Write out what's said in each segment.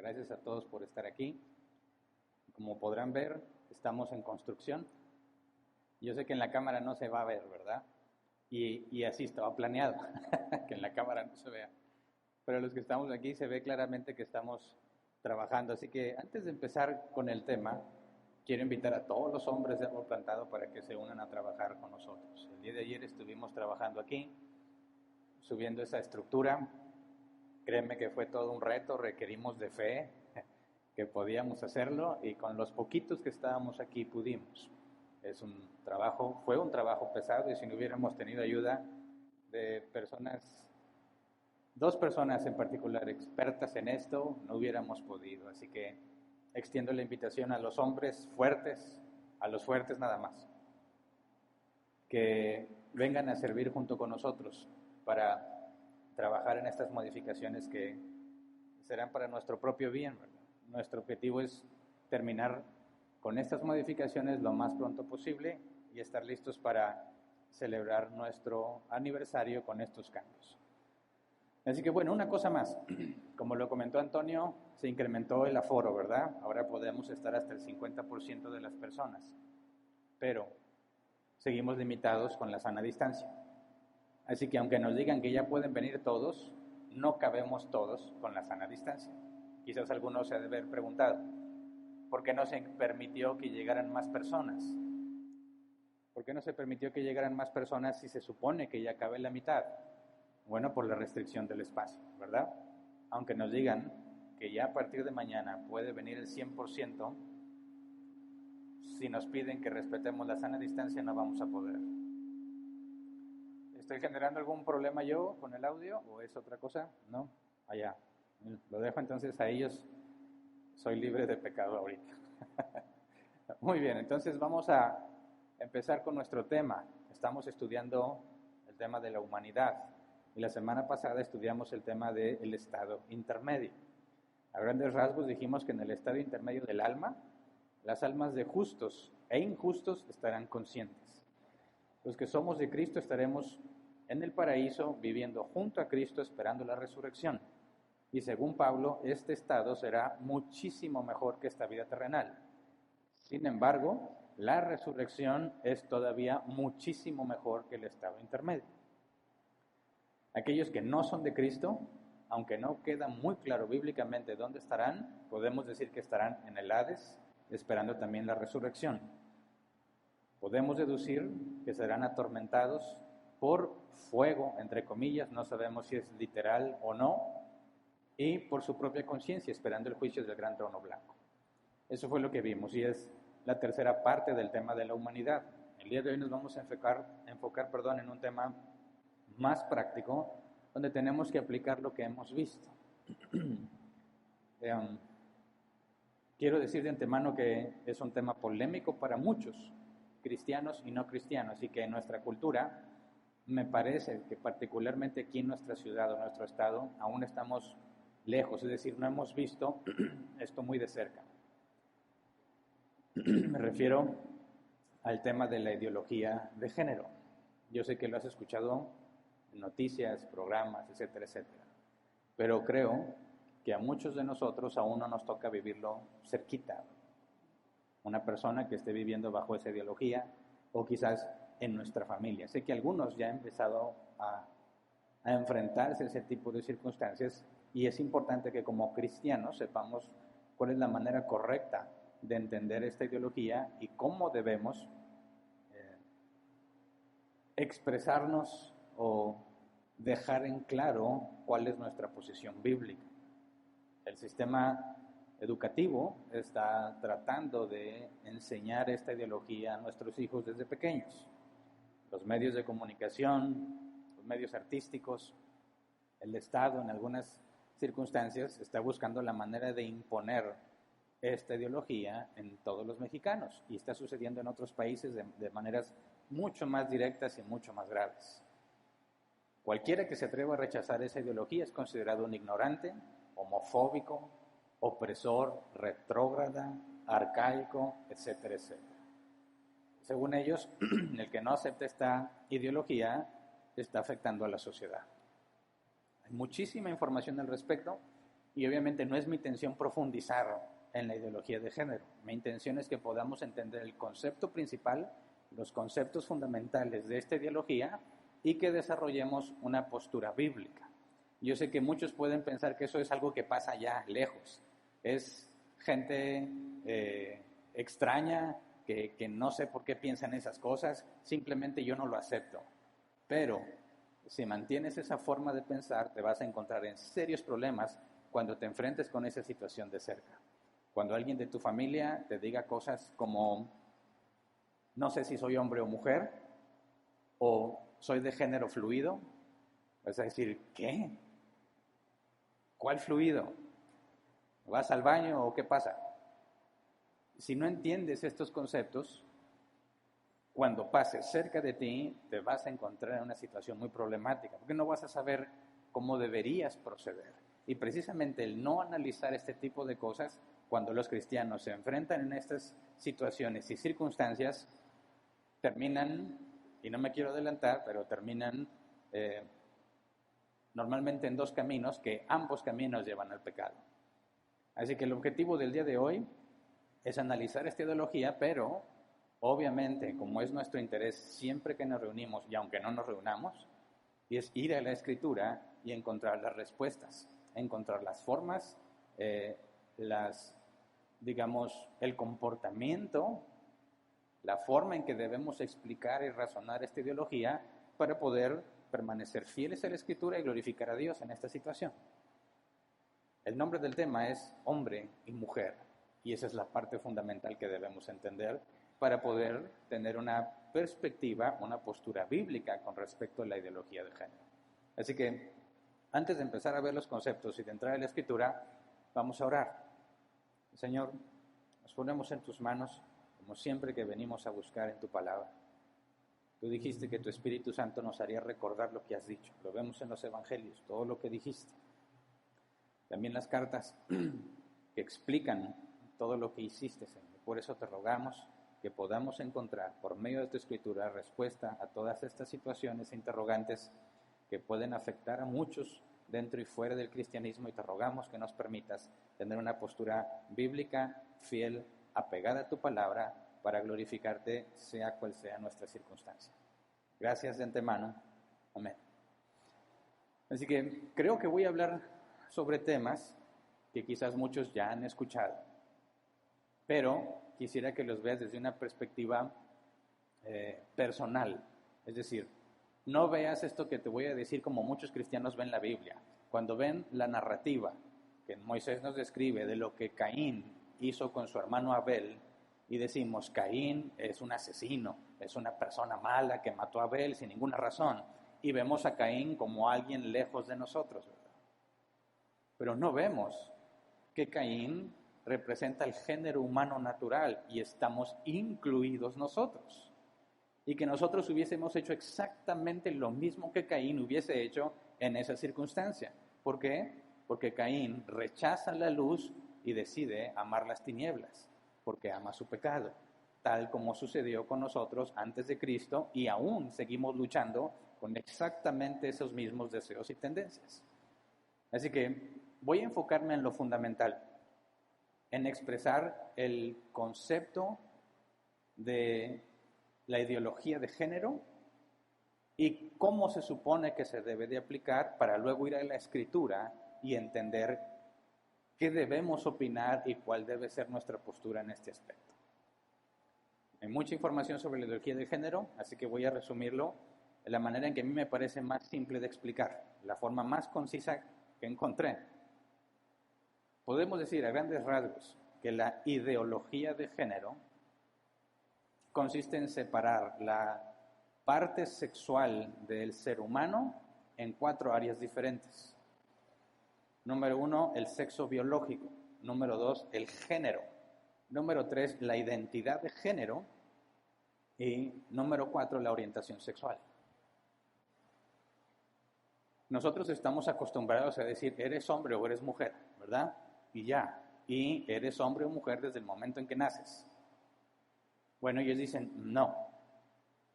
Gracias a todos por estar aquí. Como podrán ver, estamos en construcción. Yo sé que en la cámara no se va a ver, ¿verdad? Y así estaba planeado, que en la cámara no se vea. Pero los que estamos aquí se ve claramente que estamos trabajando. Así que antes de empezar con el tema, quiero invitar a todos los hombres de Árbol Plantado para que se unan a trabajar con nosotros. El día de ayer estuvimos trabajando aquí, subiendo esa estructura. Créeme que fue todo un reto, requerimos de fe, que podíamos hacerlo, y con los poquitos que estábamos aquí pudimos. Fue un trabajo pesado, y si no hubiéramos tenido ayuda de dos personas en particular expertas en esto, no hubiéramos podido. Así que extiendo la invitación a los hombres fuertes, a los fuertes nada más, que vengan a servir junto con nosotros para trabajar en estas modificaciones que serán para nuestro propio bien, ¿verdad? Nuestro objetivo es terminar con estas modificaciones lo más pronto posible y estar listos para celebrar nuestro aniversario con estos cambios. Así que bueno, una cosa más, como lo comentó Antonio, se incrementó el aforo, ¿verdad? Ahora podemos estar hasta el 50% de las personas, pero seguimos limitados con la sana distancia. Así que aunque nos digan que ya pueden venir todos, no cabemos todos con la sana distancia. Quizás algunos se han de haber preguntado, ¿por qué no se permitió que llegaran más personas? ¿Por qué no se permitió que llegaran más personas si se supone que ya cabe la mitad? Bueno, por la restricción del espacio, ¿verdad? Aunque nos digan que ya a partir de mañana puede venir el 100%, si nos piden que respetemos la sana distancia no vamos a poder. ¿Estoy generando algún problema yo con el audio o es otra cosa? No, allá. Lo dejo entonces a ellos. Soy libre de pecado ahorita. Muy bien, entonces vamos a empezar con nuestro tema. Estamos estudiando el tema de la humanidad y la semana pasada estudiamos el tema del estado intermedio. A grandes rasgos dijimos que en el estado intermedio del alma, las almas de justos e injustos estarán conscientes. Los que somos de Cristo estaremos en el paraíso viviendo junto a Cristo esperando la resurrección. Y según Pablo, este estado será muchísimo mejor que esta vida terrenal. Sin embargo, la resurrección es todavía muchísimo mejor que el estado intermedio. Aquellos que no son de Cristo, aunque no queda muy claro bíblicamente dónde estarán, podemos decir que estarán en el Hades, esperando también la resurrección. Podemos deducir que serán atormentados por fuego, entre comillas, no sabemos si es literal o no, y por su propia conciencia, esperando el juicio del gran trono blanco. Eso fue lo que vimos y es la tercera parte del tema de la humanidad. El día de hoy nos vamos a enfocar en un tema más práctico, donde tenemos que aplicar lo que hemos visto. Quiero decir de antemano que es un tema polémico para muchos, cristianos y no cristianos, y que en nuestra cultura, me parece que particularmente aquí en nuestra ciudad o nuestro estado, aún estamos lejos, es decir, no hemos visto esto muy de cerca. Me refiero al tema de la ideología de género. Yo sé que lo has escuchado en noticias, programas, etcétera, etcétera, pero creo que a muchos de nosotros aún no nos toca vivirlo cerquita. Una persona que esté viviendo bajo esa ideología, o quizás en nuestra familia. Sé que algunos ya han empezado a enfrentarse a ese tipo de circunstancias y es importante que como cristianos sepamos cuál es la manera correcta de entender esta ideología y cómo debemos expresarnos o dejar en claro cuál es nuestra posición bíblica. El sistema educativo está tratando de enseñar esta ideología a nuestros hijos desde pequeños. Los medios de comunicación, los medios artísticos, el Estado en algunas circunstancias está buscando la manera de imponer esta ideología en todos los mexicanos y está sucediendo en otros países de maneras mucho más directas y mucho más graves. Cualquiera que se atreva a rechazar esa ideología es considerado un ignorante, homofóbico, opresor, retrógrada, arcaico, etcétera, etcétera. Según ellos, el que no acepta esta ideología está afectando a la sociedad. Hay muchísima información al respecto, Y obviamente no es mi intención profundizar en la ideología de género. Mi intención es que podamos entender el concepto principal, los conceptos fundamentales de esta ideología y que desarrollemos una postura bíblica. Yo sé que muchos pueden pensar que eso es algo que pasa allá lejos. Es gente extraña que no sé por qué piensan esas cosas, simplemente yo no lo acepto. Pero si mantienes esa forma de pensar, te vas a encontrar en serios problemas cuando te enfrentes con esa situación de cerca. Cuando alguien de tu familia te diga cosas como, no sé si soy hombre o mujer, o soy de género fluido, vas a decir, ¿qué? ¿Cuál fluido? ¿Vas al baño o qué pasa? Si no entiendes estos conceptos, cuando pases cerca de ti, te vas a encontrar en una situación muy problemática, porque no vas a saber cómo deberías proceder. Y precisamente el no analizar este tipo de cosas, cuando los cristianos se enfrentan en estas situaciones y circunstancias, terminan, y no me quiero adelantar, pero terminan normalmente en dos caminos, que ambos caminos llevan al pecado. Así que el objetivo del día de hoy es analizar esta ideología, pero obviamente, como es nuestro interés siempre que nos reunimos, y aunque no nos reunamos, es ir a la Escritura y encontrar las respuestas, encontrar las formas, el comportamiento, la forma en que debemos explicar y razonar esta ideología para poder permanecer fieles a la Escritura y glorificar a Dios en esta situación. El nombre del tema es hombre y mujer, y esa es la parte fundamental que debemos entender para poder tener una perspectiva, una postura bíblica con respecto a la ideología de género. Así que, antes de empezar a ver los conceptos y de entrar a la Escritura, vamos a orar. Señor, nos ponemos en tus manos, como siempre que venimos a buscar en tu palabra. Tú dijiste que tu Espíritu Santo nos haría recordar lo que has dicho. Lo vemos en los Evangelios, todo lo que dijiste. También las cartas que explican todo lo que hiciste, Señor. Por eso te rogamos que podamos encontrar por medio de tu Escritura respuesta a todas estas situaciones interrogantes que pueden afectar a muchos dentro y fuera del cristianismo, y te rogamos que nos permitas tener una postura bíblica, fiel, apegada a tu palabra, para glorificarte sea cual sea nuestra circunstancia. Gracias de antemano. Amén. Así que creo que voy a hablar sobre temas que quizás muchos ya han escuchado, pero quisiera que los veas desde una perspectiva personal. Es decir, no veas esto que te voy a decir como muchos cristianos ven la Biblia. Cuando ven la narrativa que Moisés nos describe de lo que Caín hizo con su hermano Abel, y decimos, Caín es un asesino, es una persona mala que mató a Abel sin ninguna razón, y vemos a Caín como alguien lejos de nosotros, ¿verdad? Pero no vemos que Caín representa el género humano natural y estamos incluidos nosotros. Y que nosotros hubiésemos hecho exactamente lo mismo que Caín hubiese hecho en esa circunstancia. ¿Por qué? Porque Caín rechaza la luz y decide amar las tinieblas, porque ama su pecado, tal como sucedió con nosotros antes de Cristo, y aún seguimos luchando con exactamente esos mismos deseos y tendencias. Así que voy a enfocarme en lo fundamental, en expresar el concepto de la ideología de género y cómo se supone que se debe de aplicar, para luego ir a la Escritura y entender qué debemos opinar y cuál debe ser nuestra postura en este aspecto. Hay mucha información sobre la ideología de género, así que voy a resumirlo de la manera en que a mí me parece más simple de explicar, la forma más concisa que encontré. Podemos decir a grandes rasgos que la ideología de género consiste en separar la parte sexual del ser humano en 4 áreas diferentes. Número 1, el sexo biológico. Número 2, el género. Número 3, la identidad de género. Y número 4, la orientación sexual. Nosotros estamos acostumbrados a decir, eres hombre o eres mujer, ¿verdad? Y ya. Y eres hombre o mujer desde el momento en que naces. Bueno, ellos dicen, no.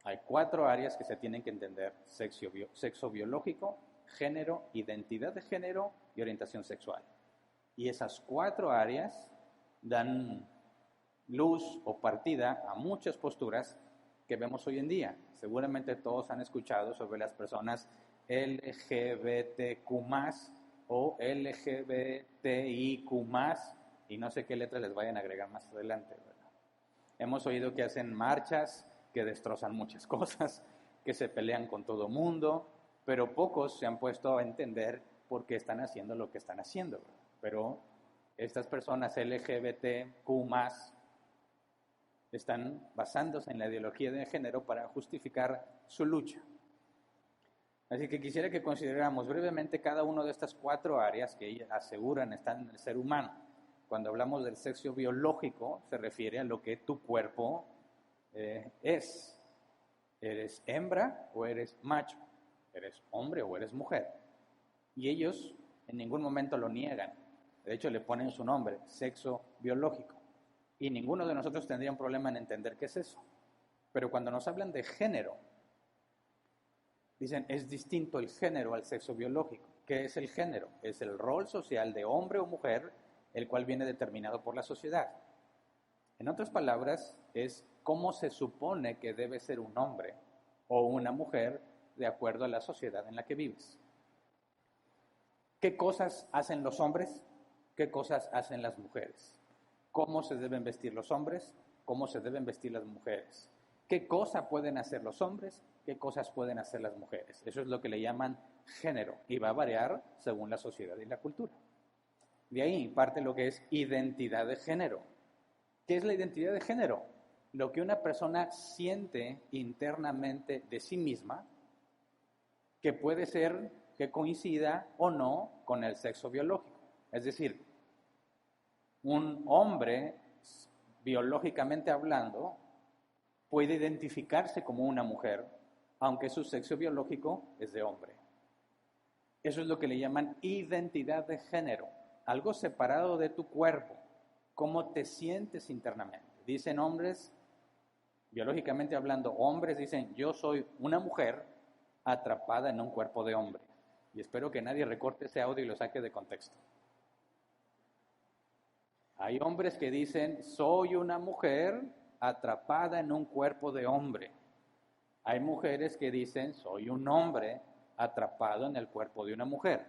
Hay 4 áreas que se tienen que entender: sexo biológico, género, identidad de género y orientación sexual. Y esas 4 áreas dan luz o partida a muchas posturas que vemos hoy en día. Seguramente todos han escuchado sobre las personas LGBTQ+, o LGBTIQ+, y no sé qué letras les vayan a agregar más adelante, ¿verdad? Hemos oído que hacen marchas, que destrozan muchas cosas, que se pelean con todo mundo, pero pocos se han puesto a entender por qué están haciendo lo que están haciendo, ¿verdad? Pero estas personas LGBTQ+, están basándose en la ideología de género para justificar su lucha. Así que quisiera que consideráramos brevemente cada una de estas 4 áreas que aseguran están en el ser humano. Cuando hablamos del sexo biológico, se refiere a lo que tu cuerpo es. ¿Eres hembra o eres macho? ¿Eres hombre o eres mujer? Y ellos en ningún momento lo niegan. De hecho, le ponen su nombre, sexo biológico. Y ninguno de nosotros tendría un problema en entender qué es eso. Pero cuando nos hablan de género, dicen, es distinto el género al sexo biológico. ¿Qué es el género? Es el rol social de hombre o mujer, el cual viene determinado por la sociedad. En otras palabras, es cómo se supone que debe ser un hombre o una mujer de acuerdo a la sociedad en la que vives. ¿Qué cosas hacen los hombres? ¿Qué cosas hacen las mujeres? ¿Cómo se deben vestir los hombres? ¿Cómo se deben vestir las mujeres? ¿Qué cosa pueden hacer los hombres? ¿Qué cosas pueden hacer las mujeres? Eso es lo que le llaman género y va a variar según la sociedad y la cultura. De ahí parte lo que es identidad de género. ¿Qué es la identidad de género? Lo que una persona siente internamente de sí misma, que puede ser que coincida o no con el sexo biológico. Es decir, un hombre, biológicamente hablando, puede identificarse como una mujer, aunque su sexo biológico es de hombre. Eso es lo que le llaman identidad de género, algo separado de tu cuerpo, cómo te sientes internamente. Dicen hombres, biológicamente hablando, hombres dicen, yo soy una mujer atrapada en un cuerpo de hombre. Y espero que nadie recorte ese audio y lo saque de contexto. Hay hombres que dicen, soy una mujer atrapada en un cuerpo de hombre. Hay mujeres que dicen, soy un hombre atrapado en el cuerpo de una mujer.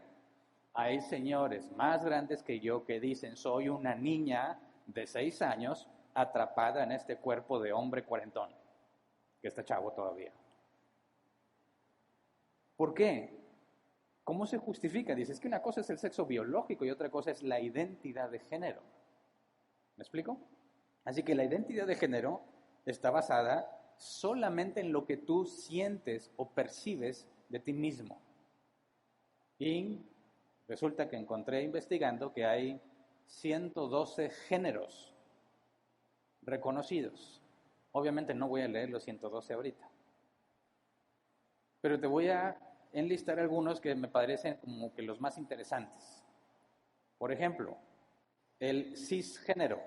Hay señores más grandes que yo que dicen, soy una niña de 6 años atrapada en este cuerpo de hombre cuarentón, que está chavo todavía. ¿Por qué? ¿Cómo se justifica? Dice, es que una cosa es el sexo biológico y otra cosa es la identidad de género. ¿Me explico? Así que la identidad de género está basada solamente en lo que tú sientes o percibes de ti mismo. Y resulta que encontré investigando que hay 112 géneros reconocidos. Obviamente no voy a leer los 112 ahorita, pero te voy a enlistar algunos que me parecen como que los más interesantes. Por ejemplo, el cisgénero,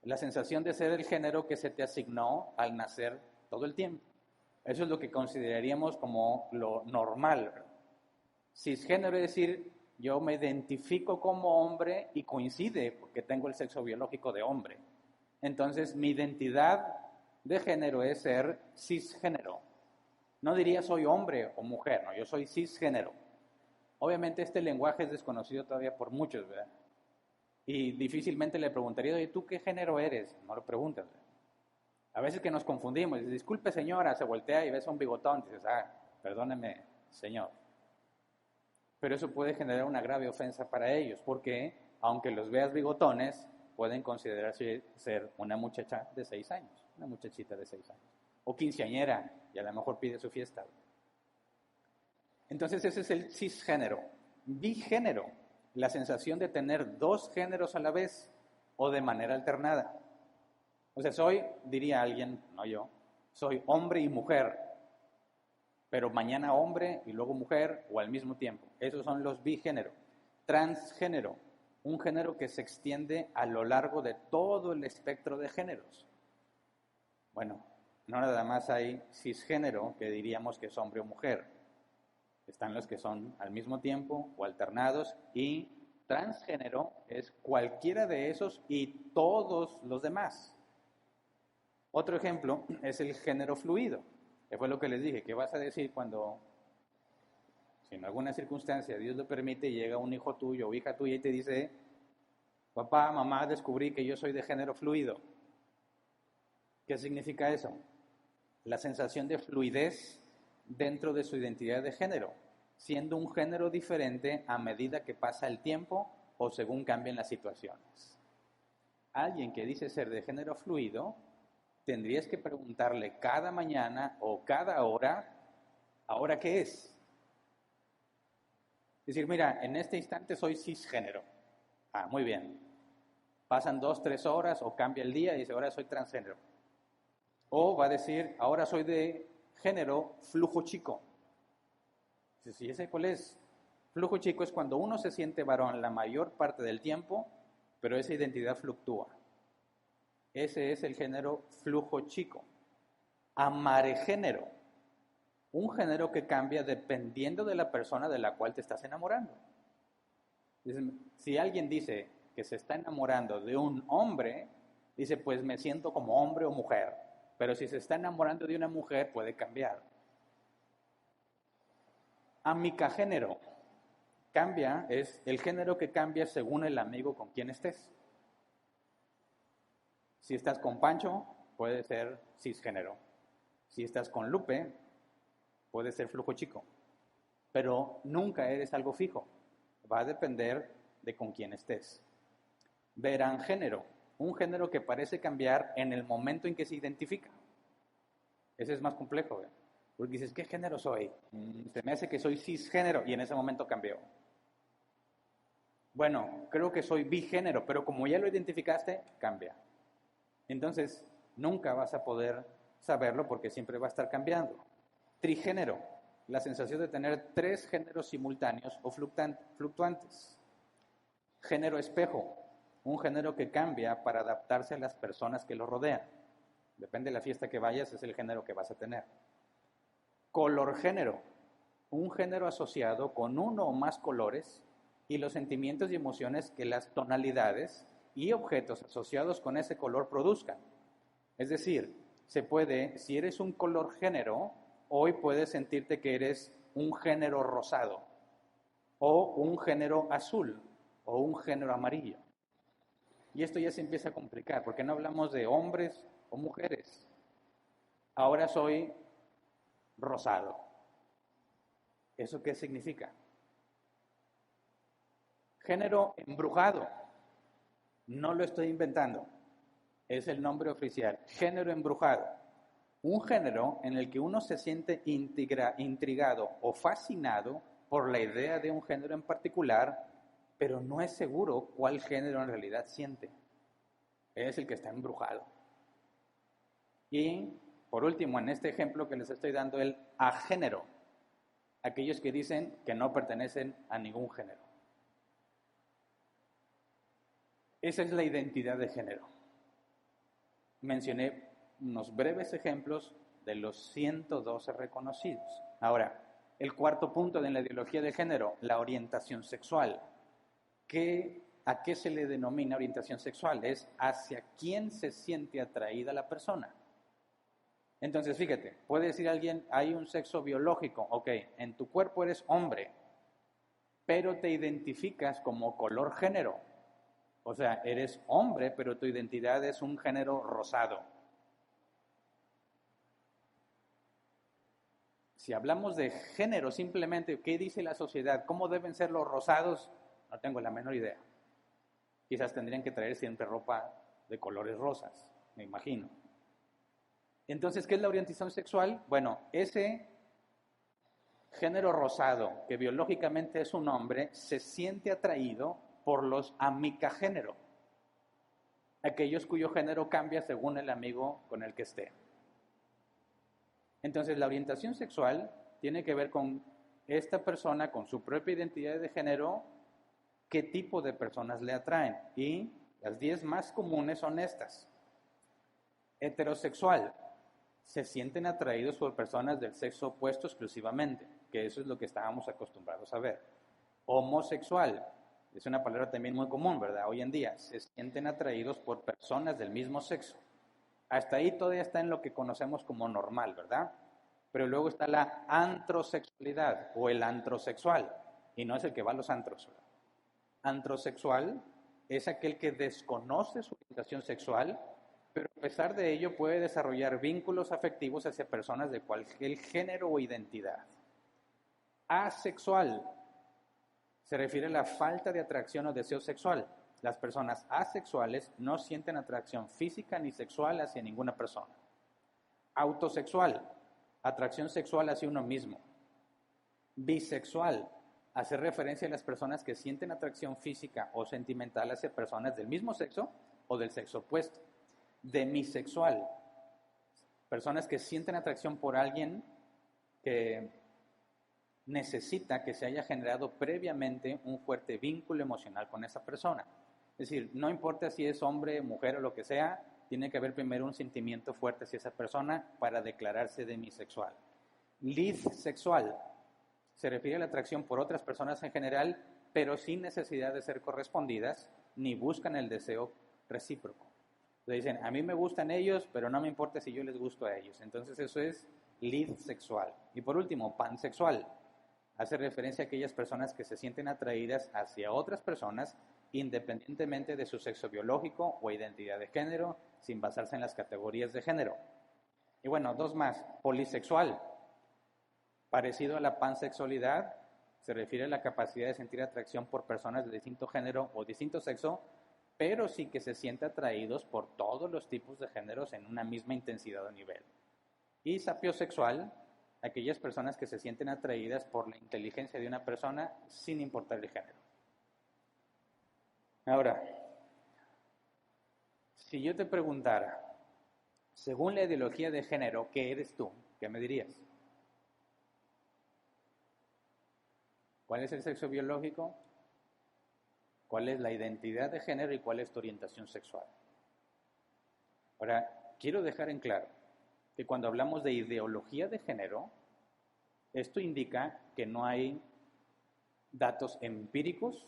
la sensación de ser el género que se te asignó al nacer todo el tiempo. Eso es lo que consideraríamos como lo normal, ¿verdad? Cisgénero es decir, yo me identifico como hombre y coincide porque tengo el sexo biológico de hombre. Entonces, mi identidad de género es ser cisgénero. No diría soy hombre o mujer, no, yo soy cisgénero. Obviamente este lenguaje es desconocido todavía por muchos, ¿verdad? Y difícilmente le preguntaría, ¿y tú qué género eres? No lo preguntas, ¿verdad? A veces que nos confundimos, dices, disculpe señora, se voltea y ves a un bigotón, dices, perdóneme señor. Pero eso puede generar una grave ofensa para ellos, porque aunque los veas bigotones, pueden considerarse ser una muchacha de 6 años, una muchachita de 6 años, o quinceañera, y a lo mejor pide su fiesta. Entonces ese es el cisgénero. Bigénero, la sensación de tener 2 géneros a la vez o de manera alternada. O sea, diría alguien, no yo, soy hombre y mujer, pero mañana hombre y luego mujer o al mismo tiempo. Esos son los bigénero. Transgénero, un género que se extiende a lo largo de todo el espectro de géneros. Bueno, no nada más hay cisgénero, que diríamos que es hombre o mujer. Están los que son al mismo tiempo o alternados y Transgénero es cualquiera de esos y todos los demás. Otro ejemplo es el género fluido, que fue lo que les dije. ¿Qué vas a decir cuando, si en alguna circunstancia Dios lo permite, llega un hijo tuyo o hija tuya y te dice, papá, mamá, descubrí que yo soy de género fluido? ¿Qué significa eso? La sensación de fluidez dentro de su identidad de género, siendo un género diferente a medida que pasa el tiempo o según cambian las situaciones. Alguien que dice ser de género fluido, tendrías que preguntarle cada mañana o cada hora, ¿ahora qué es? Decir, mira, en este instante soy cisgénero. Ah, muy bien. Pasan 2, 3 horas o cambia el día y dice, ahora soy transgénero. O va a decir, ahora soy de género flujo chico. Si ese cuál es, flujo chico es cuando uno se siente varón la mayor parte del tiempo, pero esa identidad fluctúa. Ese es el género flujo chico. Amarégénero, un género que cambia dependiendo de la persona de la cual te estás enamorando. Si alguien dice que se está enamorando de un hombre, dice, pues me siento como hombre o mujer. Pero si se está enamorando de una mujer, puede cambiar. Amicagénero, cambia, es el género que cambia según el amigo con quien estés. Si estás con Pancho, puede ser cisgénero. Si estás con Lupe, puede ser flujo chico. Pero nunca eres algo fijo. Va a depender de con quién estés. Verangénero, un género que parece cambiar en el momento en que se identifica. Ese es más complejo, ¿eh? Porque dices, ¿qué género soy? Se me hace que soy cisgénero y en ese momento cambió. Bueno, creo que soy bigénero, pero como ya lo identificaste, cambia. Entonces, nunca vas a poder saberlo porque siempre va a estar cambiando. Trigénero, la sensación de tener 3 géneros simultáneos o fluctuantes. Género espejo, un género que cambia para adaptarse a las personas que lo rodean. Depende de la fiesta que vayas, es el género que vas a tener. Color género, un género asociado con uno o más colores y los sentimientos y emociones que las tonalidades y objetos asociados con ese color produzcan. Es decir, se puede, si eres un color género, hoy puedes sentirte que eres un género rosado, o un género azul, o un género amarillo. Y esto ya se empieza a complicar, porque no hablamos de hombres o mujeres. Ahora soy rosado. ¿Eso qué significa? Género embrujado. No lo estoy inventando. Es el nombre oficial. Género embrujado. Un género en el que uno se siente intrigado o fascinado por la idea de un género en particular, pero no es seguro cuál género en realidad siente. Es el que está embrujado. Y, por último, en este ejemplo que les estoy dando, el agénero. Aquellos que dicen que no pertenecen a ningún género. Esa es la identidad de género. Mencioné unos breves ejemplos de los 112 reconocidos. Ahora, el cuarto punto de la ideología de género, la orientación sexual. ¿A qué se le denomina orientación sexual? Es hacia quién se siente atraída la persona. Entonces, fíjate, puede decir alguien, hay un sexo biológico, ok, en tu cuerpo eres hombre, pero te identificas como color género. O sea, eres hombre, pero tu identidad es un género rosado. Si hablamos de género, simplemente, ¿qué dice la sociedad? ¿Cómo deben ser los rosados? No tengo la menor idea. Quizás tendrían que traer siempre ropa de colores rosas, me imagino. Entonces, ¿qué es la orientación sexual? Bueno, ese género rosado, que biológicamente es un hombre, se siente atraído por los amicagénero, aquellos cuyo género cambia según el amigo con el que esté. Entonces, la orientación sexual tiene que ver con esta persona, con su propia identidad de género, qué tipo de personas le atraen. Y las 10 más comunes son estas. Heterosexual, se sienten atraídos por personas del sexo opuesto exclusivamente, que eso es lo que estábamos acostumbrados a ver. Homosexual, es una palabra también muy común, ¿verdad? Hoy en día se sienten atraídos por personas del mismo sexo. Hasta ahí todavía está en lo que conocemos como normal, ¿verdad? Pero luego está la antrosexualidad o el antrosexual, y no es el que va a los antros, ¿verdad? Antrosexual es aquel que desconoce su orientación sexual, pero a pesar de ello puede desarrollar vínculos afectivos hacia personas de cualquier género o identidad. Asexual se refiere a la falta de atracción o deseo sexual. Las personas asexuales no sienten atracción física ni sexual hacia ninguna persona. Autosexual, atracción sexual hacia uno mismo. Bisexual, hace referencia a las personas que sienten atracción física o sentimental hacia personas del mismo sexo o del sexo opuesto. Demisexual, personas que sienten atracción por alguien que necesita que se haya generado previamente un fuerte vínculo emocional con esa persona. Es decir, no importa si es hombre, mujer o lo que sea, tiene que haber primero un sentimiento fuerte hacia esa persona para declararse demisexual. Lissexual se refiere a la atracción por otras personas en general, pero sin necesidad de ser correspondidas, ni buscan el deseo recíproco. Le dicen, a mí me gustan ellos, pero no me importa si yo les gusto a ellos. Entonces eso es lissexual. Y por último, pansexual. Hace referencia a aquellas personas que se sienten atraídas hacia otras personas independientemente de su sexo biológico o identidad de género, sin basarse en las categorías de género. Y bueno, dos más. Polisexual. Parecido a la pansexualidad, se refiere a la capacidad de sentir atracción por personas de distinto género o distinto sexo, pero sí que se siente atraídos por todos los tipos de géneros en una misma intensidad o nivel. Y sapiosexual, aquellas personas que se sienten atraídas por la inteligencia de una persona sin importar el género. Ahora, si yo te preguntara, según la ideología de género, ¿qué eres tú? ¿Qué me dirías? ¿Cuál es el sexo biológico? ¿Cuál es la identidad de género y cuál es tu orientación sexual? Ahora, quiero dejar en claro que cuando hablamos de ideología de género, esto indica que no hay datos empíricos,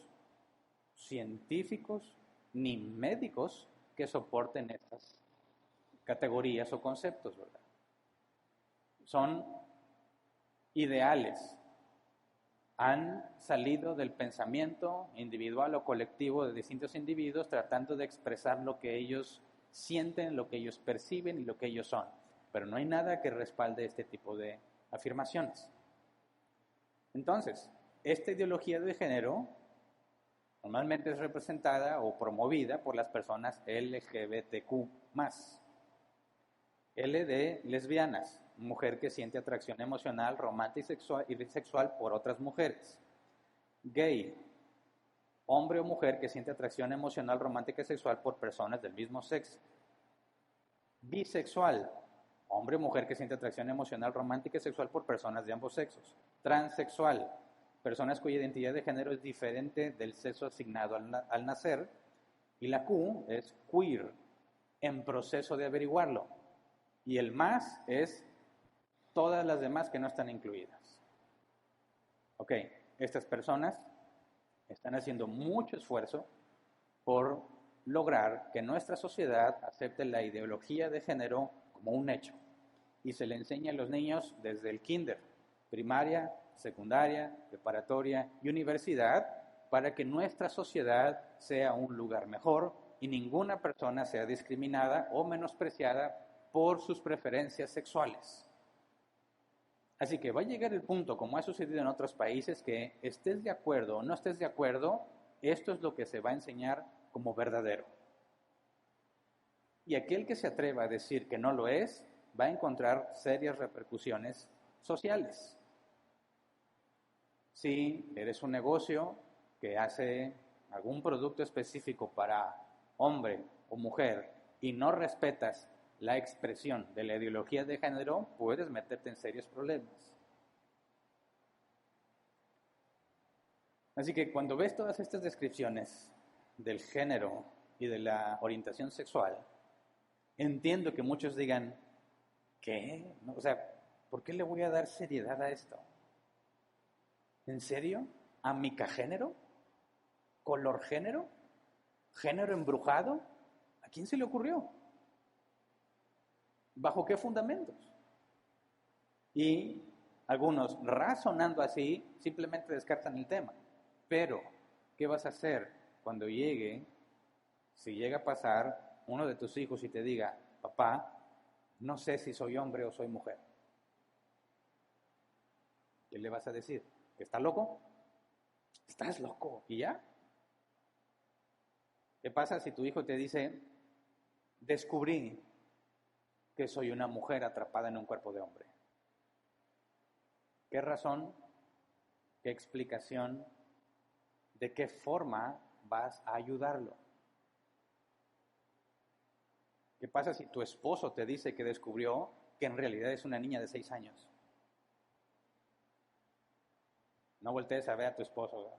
científicos, ni médicos que soporten estas categorías o conceptos, ¿verdad? Son ideales. Han salido del pensamiento individual o colectivo de distintos individuos tratando de expresar lo que ellos sienten, lo que ellos perciben y lo que ellos son. Pero no hay nada que respalde este tipo de afirmaciones. Entonces, esta ideología de género normalmente es representada o promovida por las personas LGBTQ+. L de lesbianas, mujer que siente atracción emocional, romántica y sexual por otras mujeres. Gay, hombre o mujer que siente atracción emocional, romántica y sexual por personas del mismo sexo. Bisexual, hombre o mujer que siente atracción emocional, romántica y sexual por personas de ambos sexos. Transexual, personas cuya identidad de género es diferente del sexo asignado al nacer. Y la Q es queer, en proceso de averiguarlo. Y el más es todas las demás que no están incluidas. Ok, estas personas están haciendo mucho esfuerzo por lograr que nuestra sociedad acepte la ideología de género como un hecho. Y se le enseña a los niños desde el kinder, primaria, secundaria, preparatoria y universidad, para que nuestra sociedad sea un lugar mejor y ninguna persona sea discriminada o menospreciada por sus preferencias sexuales. Así que va a llegar el punto, como ha sucedido en otros países, que estés de acuerdo o no estés de acuerdo, esto es lo que se va a enseñar como verdadero. Y aquel que se atreva a decir que no lo es, va a encontrar serias repercusiones sociales. Si eres un negocio que hace algún producto específico para hombre o mujer y no respetas la expresión de la ideología de género, puedes meterte en serios problemas. Así que cuando ves todas estas descripciones del género y de la orientación sexual, entiendo que muchos digan, ¿qué? O sea, ¿por qué le voy a dar seriedad a esto? ¿En serio? ¿A mi cagénero? ¿Color género? ¿Género embrujado? ¿A quién se le ocurrió? ¿Bajo qué fundamentos? Y algunos, razonando así, simplemente descartan el tema. Pero, ¿qué vas a hacer cuando llegue, si llega a pasar, uno de tus hijos y te diga, papá, no sé si soy hombre o soy mujer? ¿Qué le vas a decir? ¿Que está loco? ¿Estás loco? ¿Y ya? ¿Qué pasa si tu hijo te dice, descubrí que soy una mujer atrapada en un cuerpo de hombre? ¿Qué razón, qué explicación, de qué forma vas a ayudarlo? ¿Qué pasa si tu esposo te dice que descubrió que en realidad es una niña de 6 años? No voltees a ver a tu esposo, ¿verdad?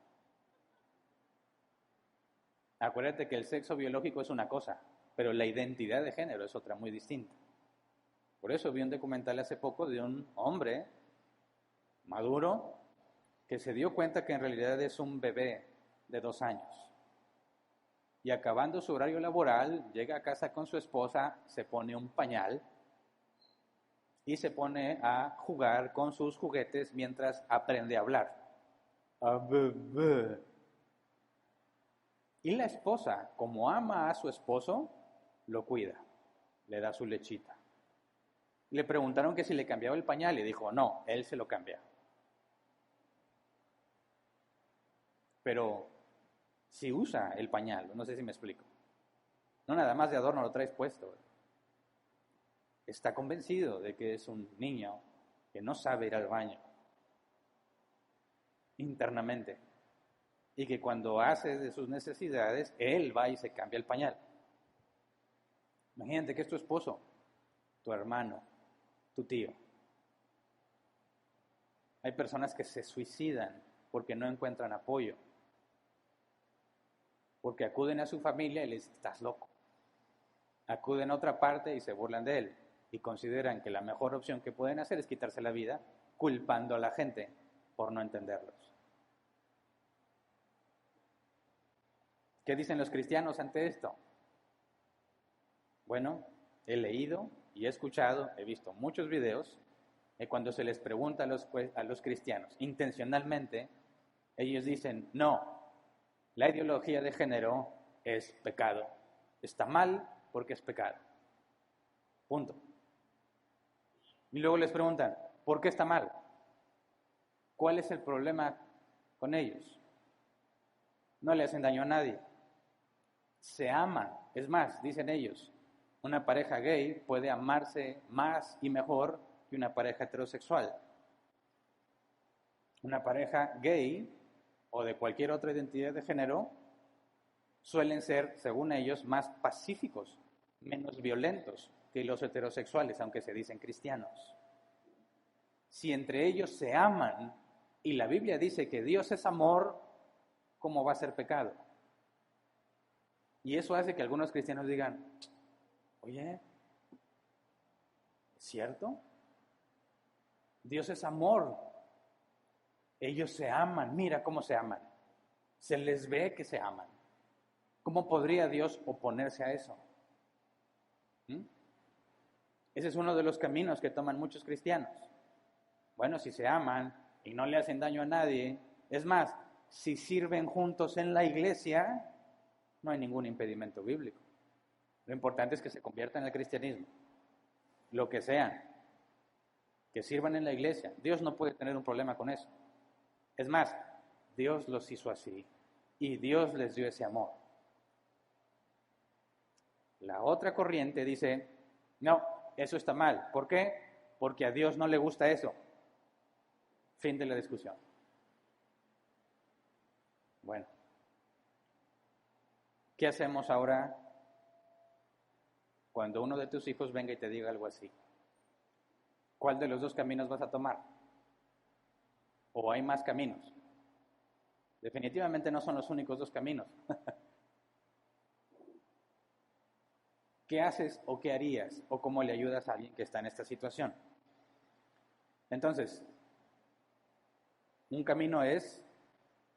Acuérdate que el sexo biológico es una cosa, pero la identidad de género es otra muy distinta. Por eso vi un documental hace poco de un hombre maduro que se dio cuenta que en realidad es un bebé de 2 años. Y acabando su horario laboral, llega a casa con su esposa, se pone un pañal y se pone a jugar con sus juguetes mientras aprende a hablar. A bebé. Y la esposa, como ama a su esposo, lo cuida, le da su lechita. Le preguntaron que si le cambiaba el pañal y dijo, no, él se lo cambia. Pero si usa el pañal, no sé si me explico. No nada más de adorno lo traes puesto. Está convencido de que es un niño que no sabe ir al baño internamente. Y que cuando hace de sus necesidades, él va y se cambia el pañal. Imagínate que es tu esposo, tu hermano, tu tío. Hay personas que se suicidan porque no encuentran apoyo. Porque acuden a su familia y les dicen, estás loco. Acuden a otra parte y se burlan de él. Y consideran que la mejor opción que pueden hacer es quitarse la vida, culpando a la gente por no entenderlos. ¿Qué dicen los cristianos ante esto? Bueno, he leído y he escuchado, he visto muchos videos, cuando se les pregunta a los cristianos, intencionalmente, ellos dicen, no, la ideología de género es pecado. Está mal porque es pecado. Punto. Y luego les preguntan, ¿por qué está mal? ¿Cuál es el problema con ellos? No le hacen daño a nadie. Se aman. Es más, dicen ellos, una pareja gay puede amarse más y mejor que una pareja heterosexual. Una pareja gay o de cualquier otra identidad de género suelen ser, según ellos, más pacíficos, menos violentos que los heterosexuales, aunque se dicen cristianos. Si entre ellos se aman y la Biblia dice que Dios es amor, ¿cómo va a ser pecado? Y eso hace que algunos cristianos digan, oye, ¿es cierto? Dios es amor. Ellos se aman, mira cómo se aman. Se les ve que se aman. ¿Cómo podría Dios oponerse a eso? Ese es uno de los caminos que toman muchos cristianos. Bueno, si se aman y no le hacen daño a nadie, es más, si sirven juntos en la iglesia, no hay ningún impedimento bíblico. Lo importante es que se conviertan en el cristianismo. Lo que sean, que sirvan en la iglesia. Dios no puede tener un problema con eso. Es más, Dios los hizo así y Dios les dio ese amor. La otra corriente dice, no, eso está mal. ¿Por qué? Porque a Dios no le gusta eso. Fin de la discusión. Bueno, ¿qué hacemos ahora cuando uno de tus hijos venga y te diga algo así? ¿Cuál de los dos caminos vas a tomar? ¿O hay más caminos? Definitivamente no son los únicos dos caminos. ¿Qué haces o qué harías? ¿O cómo le ayudas a alguien que está en esta situación? Entonces, un camino es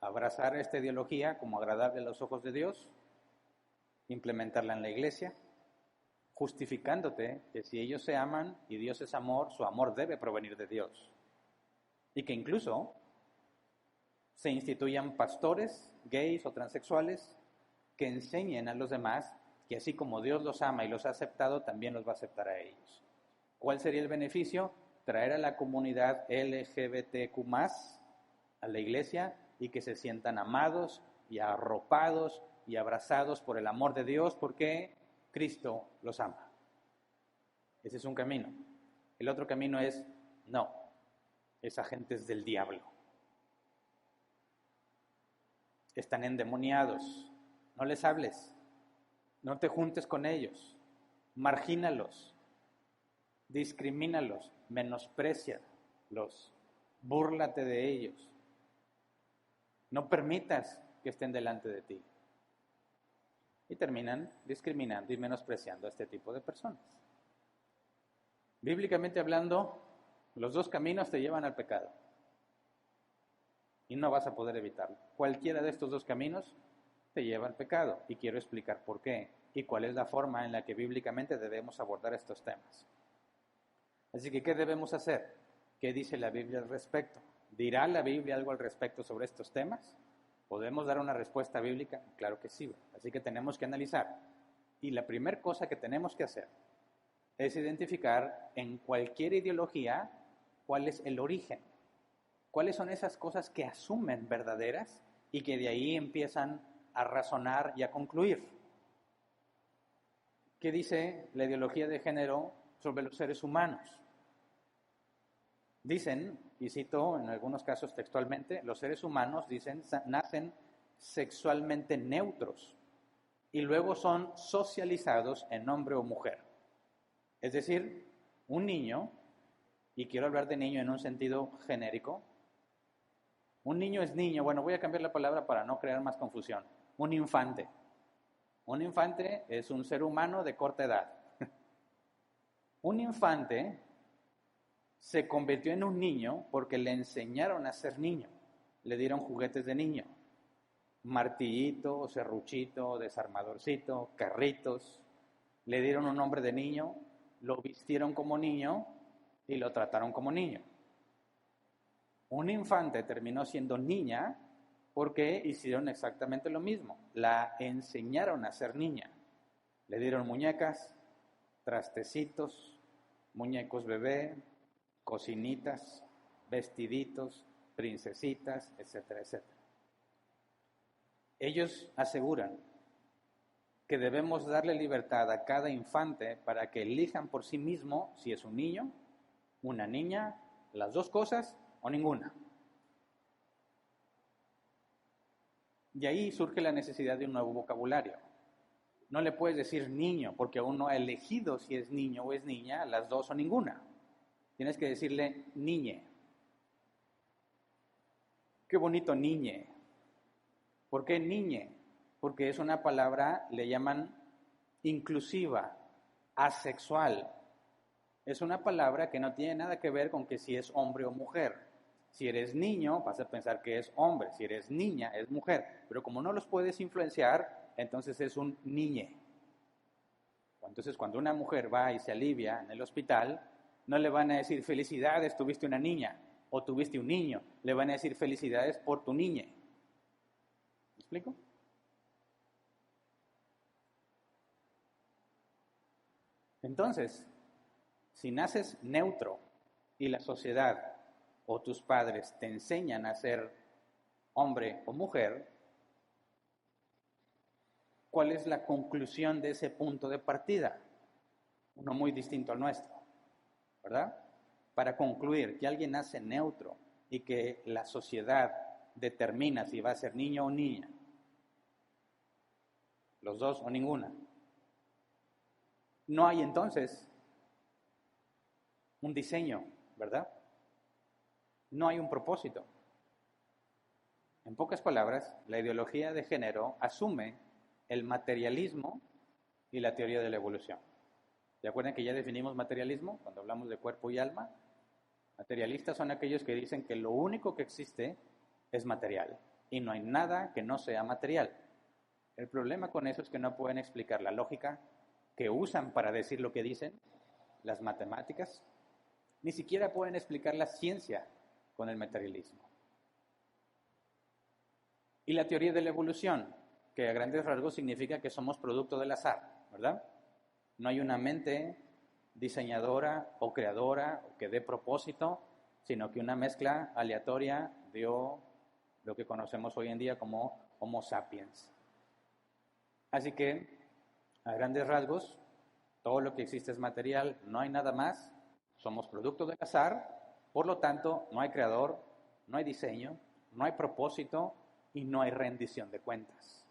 abrazar esta ideología como agradable a los ojos de Dios, implementarla en la iglesia, justificándote que si ellos se aman y Dios es amor, su amor debe provenir de Dios. Y que incluso se instituyan pastores gays o transexuales que enseñen a los demás que así como Dios los ama y los ha aceptado, también los va a aceptar a ellos. ¿Cuál sería el beneficio? Traer a la comunidad LGBTQ+, a la iglesia, y que se sientan amados y arropados y abrazados por el amor de Dios, porque Cristo los ama. Ese es un camino. El otro camino es, no, esa gente es del diablo. Están endemoniados. No les hables. No te juntes con ellos. Margínalos. Discrimínalos. Menosprécialos. Búrlate de ellos. No permitas que estén delante de ti. Y terminan discriminando y menospreciando a este tipo de personas. Bíblicamente hablando, los dos caminos te llevan al pecado. Y no vas a poder evitarlo. Cualquiera de estos dos caminos te lleva al pecado. Y quiero explicar por qué y cuál es la forma en la que bíblicamente debemos abordar estos temas. Así que, ¿qué debemos hacer? ¿Qué dice la Biblia al respecto? ¿Dirá la Biblia algo al respecto sobre estos temas? ¿Podemos dar una respuesta bíblica? Claro que sí. Así que tenemos que analizar. Y la primera cosa que tenemos que hacer es identificar en cualquier ideología cuál es el origen. ¿Cuáles son esas cosas que asumen verdaderas y que de ahí empiezan a razonar y a concluir? ¿Qué dice la ideología de género sobre los seres humanos? Dicen, y cito en algunos casos textualmente, los seres humanos, dicen, nacen sexualmente neutros y luego son socializados en hombre o mujer. Es decir, un niño, y quiero hablar de niño en un sentido genérico, un niño es niño, bueno, voy a cambiar la palabra para no crear más confusión, un infante. Un infante es un ser humano de corta edad. Un infante se convirtió en un niño porque le enseñaron a ser niño. Le dieron juguetes de niño. Martillito, serruchito, desarmadorcito, carritos. Le dieron un nombre de niño, lo vistieron como niño y lo trataron como niño. Un infante terminó siendo niña porque hicieron exactamente lo mismo. La enseñaron a ser niña. Le dieron muñecas, trastecitos, muñecos bebé, cocinitas, vestiditos, princesitas, etcétera, etcétera. Ellos aseguran que debemos darle libertad a cada infante para que elijan por sí mismo si es un niño, una niña, las dos cosas o ninguna. Y ahí surge la necesidad de un nuevo vocabulario. No le puedes decir niño porque aún no ha elegido si es niño o es niña, las dos o ninguna. Tienes que decirle niñe. Qué bonito niñe. ¿Por qué niñe? Porque es una palabra, le llaman inclusiva, asexual. Es una palabra que no tiene nada que ver con que si es hombre o mujer. Si eres niño, vas a pensar que es hombre. Si eres niña, es mujer. Pero como no los puedes influenciar, entonces es un niñe. Entonces, cuando una mujer va y se alivia en el hospital, no le van a decir felicidades, tuviste una niña o tuviste un niño. Le van a decir felicidades por tu niñe. ¿Me explico? Entonces, si naces neutro y la sociedad o tus padres te enseñan a ser hombre o mujer, ¿cuál es la conclusión de ese punto de partida? Uno muy distinto al nuestro, ¿verdad? Para concluir que alguien nace neutro y que la sociedad determina si va a ser niño o niña, los dos o ninguna, no hay entonces un diseño, ¿verdad? No hay un propósito. En pocas palabras, la ideología de género asume el materialismo y la teoría de la evolución. ¿Se acuerdan que ya definimos materialismo cuando hablamos de cuerpo y alma? Materialistas son aquellos que dicen que lo único que existe es material. y no hay nada que no sea material. El problema con eso es que no pueden explicar la lógica que usan para decir lo que dicen, las matemáticas, ni siquiera pueden explicar la ciencia con el materialismo. Y la teoría de la evolución, que a grandes rasgos significa que somos producto del azar, ¿verdad? No hay una mente diseñadora o creadora que dé propósito, sino que una mezcla aleatoria dio lo que conocemos hoy en día como Homo sapiens. Así que, a grandes rasgos, todo lo que existe es material, no hay nada más, somos producto del azar, por lo tanto, no hay creador, no hay diseño, no hay propósito y no hay rendición de cuentas.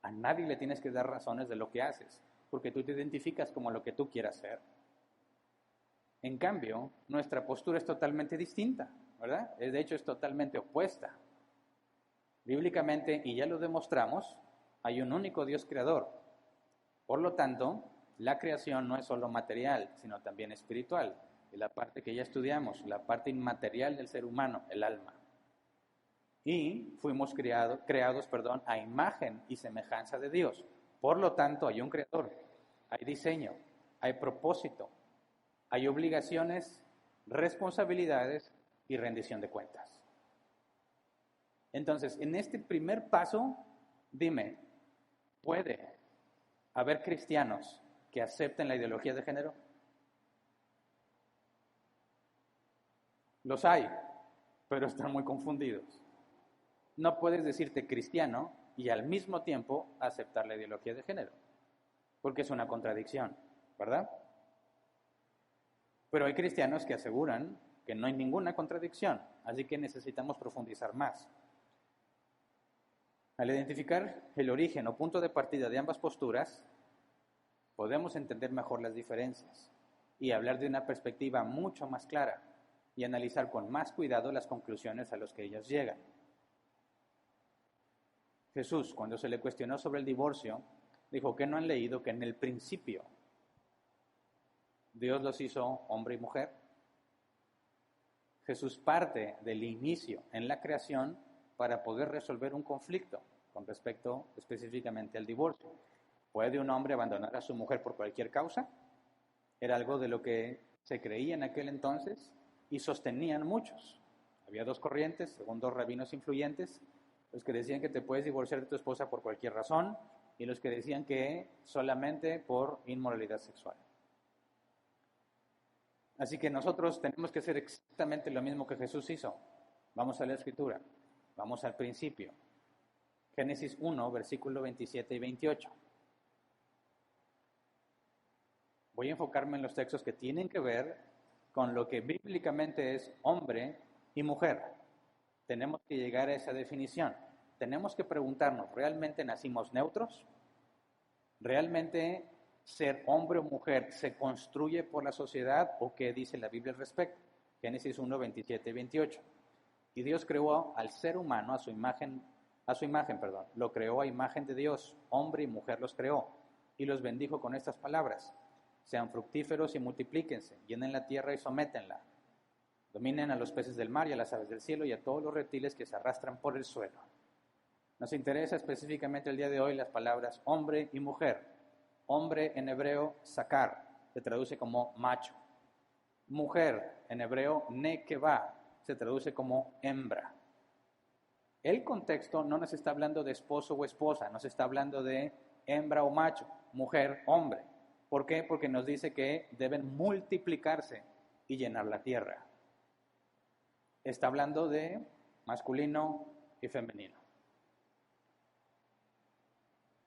A nadie le tienes que dar razones de lo que haces, porque tú te identificas como lo que tú quieras ser. En cambio, nuestra postura es totalmente distinta, ¿verdad? De hecho, es totalmente opuesta. Bíblicamente, y ya lo demostramos, hay un único Dios creador. Por lo tanto, la creación no es solo material, sino también espiritual. Y la parte que ya estudiamos, la parte inmaterial del ser humano, el alma. Y fuimos creados a imagen y semejanza de Dios. Por lo tanto, hay un creador, hay diseño, hay propósito, hay obligaciones, responsabilidades y rendición de cuentas. Entonces, en este primer paso, dime, ¿puede haber cristianos que acepten la ideología de género? Los hay, pero están muy confundidos. No puedes decirte cristiano y al mismo tiempo aceptar la ideología de género, porque es una contradicción, ¿verdad? Pero hay cristianos que aseguran que no hay ninguna contradicción, así que necesitamos profundizar más. Al identificar el origen o punto de partida de ambas posturas, podemos entender mejor las diferencias y hablar de una perspectiva mucho más clara y analizar con más cuidado las conclusiones a las que ellas llegan. Jesús, cuando se le cuestionó sobre el divorcio, dijo que no han leído que en el principio Dios los hizo hombre y mujer. Jesús parte del inicio en la creación para poder resolver un conflicto con respecto específicamente al divorcio. ¿Puede un hombre abandonar a su mujer por cualquier causa? Era algo de lo que se creía en aquel entonces y sostenían muchos. Había dos corrientes, según dos rabinos influyentes, los que decían que te puedes divorciar de tu esposa por cualquier razón y los que decían que solamente por inmoralidad sexual. Así que nosotros tenemos que hacer exactamente lo mismo que Jesús hizo. Vamos a la Escritura, vamos al principio. Génesis 1, versículo 27 y 28. Voy a enfocarme en los textos que tienen que ver con lo que bíblicamente es hombre y mujer. Tenemos que llegar a esa definición. Tenemos que preguntarnos, ¿realmente nacimos neutros? ¿Realmente ser hombre o mujer se construye por la sociedad o qué dice la Biblia al respecto? Génesis 1, 27 y 28. Y Dios creó al ser humano a su imagen, lo creó a imagen de Dios, hombre y mujer los creó, y los bendijo con estas palabras: sean fructíferos y multiplíquense, llenen la tierra y sométenla, dominen a los peces del mar y a las aves del cielo y a todos los reptiles que se arrastran por el suelo. Nos interesa específicamente el día de hoy las palabras hombre y mujer. Hombre en hebreo, sakar, se traduce como macho. Mujer en hebreo, nekeva, se traduce como hembra. El contexto no nos está hablando de esposo o esposa, nos está hablando de hembra o macho, mujer, hombre. ¿Por qué? Porque nos dice que deben multiplicarse y llenar la tierra. Está hablando de masculino y femenino.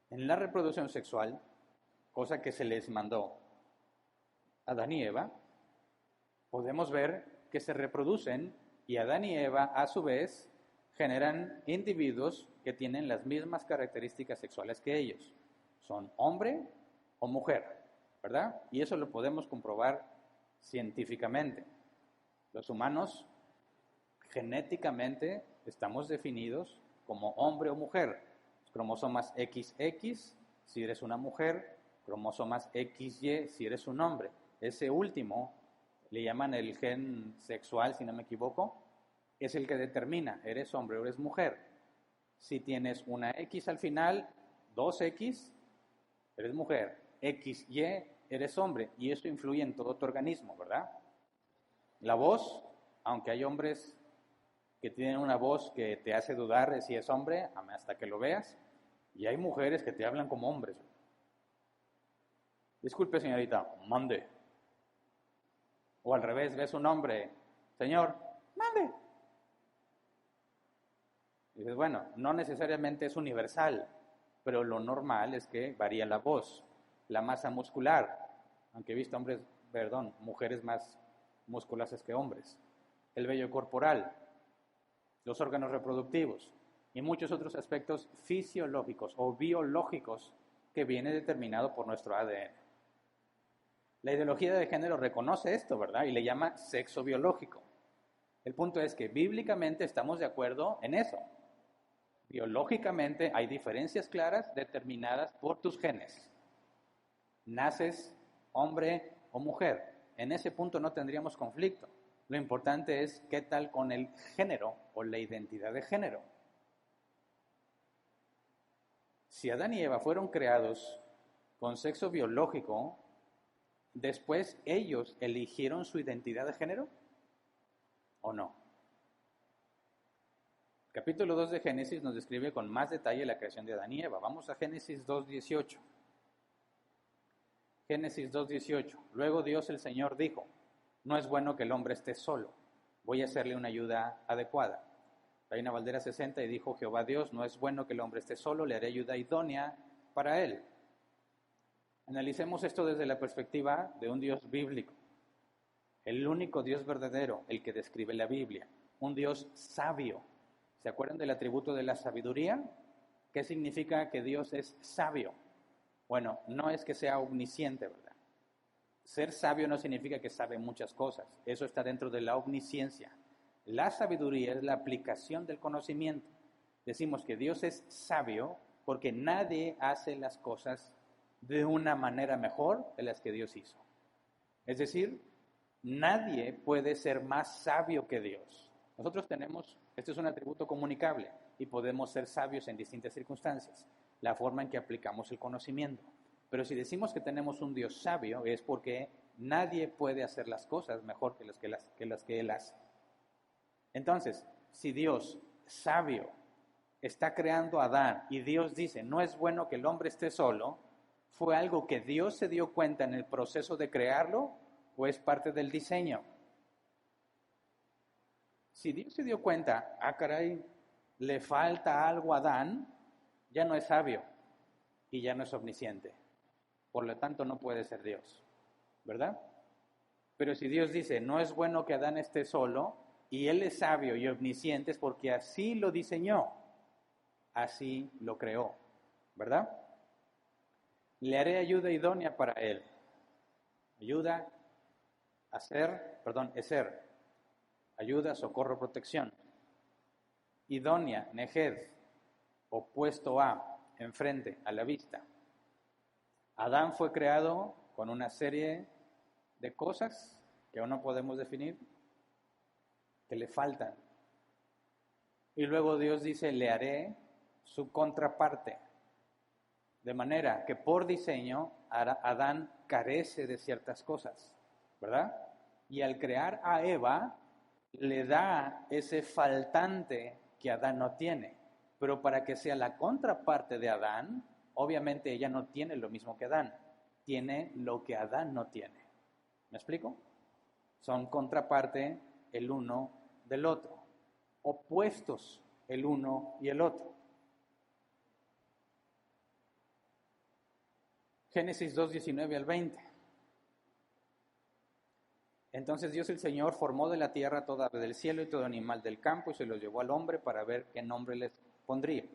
En la reproducción sexual, cosa que se les mandó a Adán y Eva, podemos ver que se reproducen y Adán y Eva a su vez generan individuos que tienen las mismas características sexuales que ellos. Son hombre o mujer, ¿verdad? Y eso lo podemos comprobar científicamente. Los humanos genéticamente estamos definidos como hombre o mujer. Cromosomas XX si eres una mujer, cromosomas XY si eres un hombre. Ese último le llaman el gen sexual, si no me equivoco. es el que determina, eres hombre o eres mujer. Si tienes una X al final, 2X, eres mujer. XY, eres hombre. Y eso influye en todo tu organismo, ¿verdad? La voz, aunque hay hombres que tienen una voz que te hace dudar de si es hombre hasta que lo veas, y hay mujeres que te hablan como hombres. Disculpe, señorita, mande. O al revés, ves un hombre, señor, mande. Y dices, bueno, no necesariamente es universal, pero lo normal es que varía la voz, la masa muscular, aunque he visto mujeres más musculosas que hombres, el vello corporal, los órganos reproductivos y muchos otros aspectos fisiológicos o biológicos que viene determinado por nuestro ADN. La ideología de género reconoce esto, ¿verdad? Y le llama sexo biológico. El punto es que bíblicamente estamos de acuerdo en eso. Biológicamente hay diferencias claras determinadas por tus genes. Naces hombre o mujer. En ese punto no tendríamos conflicto. Lo importante es qué tal con el género o la identidad de género. Si Adán y Eva fueron creados con sexo biológico, ¿después ellos eligieron su identidad de género o no? Capítulo 2 de Génesis nos describe con más detalle la creación de Adán y Eva. Vamos a Génesis 2:18. Génesis 2:18. Luego Dios el Señor dijo, no es bueno que el hombre esté solo, voy a hacerle una ayuda adecuada. Reina Valera 60, y dijo Jehová Dios, no es bueno que el hombre esté solo, le haré ayuda idónea para él. Analicemos esto desde la perspectiva de un Dios bíblico, el único Dios verdadero, el que describe la Biblia, un Dios sabio. ¿Se acuerdan del atributo de la sabiduría? ¿Qué significa que Dios es sabio? Bueno, no es que sea omnisciente, ¿verdad? Ser sabio no significa que sabe muchas cosas, eso está dentro de la omnisciencia. La sabiduría es la aplicación del conocimiento. Decimos que Dios es sabio porque nadie hace las cosas de una manera mejor de las que Dios hizo. Es decir, nadie puede ser más sabio que Dios. Nosotros tenemos, este es un atributo comunicable y podemos ser sabios en distintas circunstancias, la forma en que aplicamos el conocimiento. Pero si decimos que tenemos un Dios sabio es porque nadie puede hacer las cosas mejor que las que Él hace. Entonces, si Dios sabio está creando a Adán y Dios dice, no es bueno que el hombre esté solo, ¿fue algo que Dios se dio cuenta en el proceso de crearlo o es parte del diseño? Si Dios se dio cuenta, caray, le falta algo a Adán, ya no es sabio y ya no es omnisciente. Por lo tanto, no puede ser Dios, ¿verdad? Pero si Dios dice, no es bueno que Adán esté solo, y Él es sabio y omnisciente, es porque así lo diseñó, así lo creó, ¿verdad? Le haré ayuda idónea para él. Ayuda, es ser. Ayuda, socorro, protección. Idónea, nejed, opuesto a, enfrente, a la vista. Adán fue creado con una serie de cosas que aún no podemos definir, que le faltan. Y luego Dios dice, le haré su contraparte. De manera que por diseño Adán carece de ciertas cosas, ¿verdad? Y al crear a Eva, le da ese faltante que Adán no tiene. Pero para que sea la contraparte de Adán, obviamente ella no tiene lo mismo que Adán. Tiene lo que Adán no tiene. ¿Me explico? Son contraparte el uno del otro. Opuestos el uno y el otro. Génesis 2, 19 al 20. Entonces Dios el Señor formó de la tierra toda ave del cielo y todo animal del campo y se los llevó al hombre para ver qué nombre les pondría.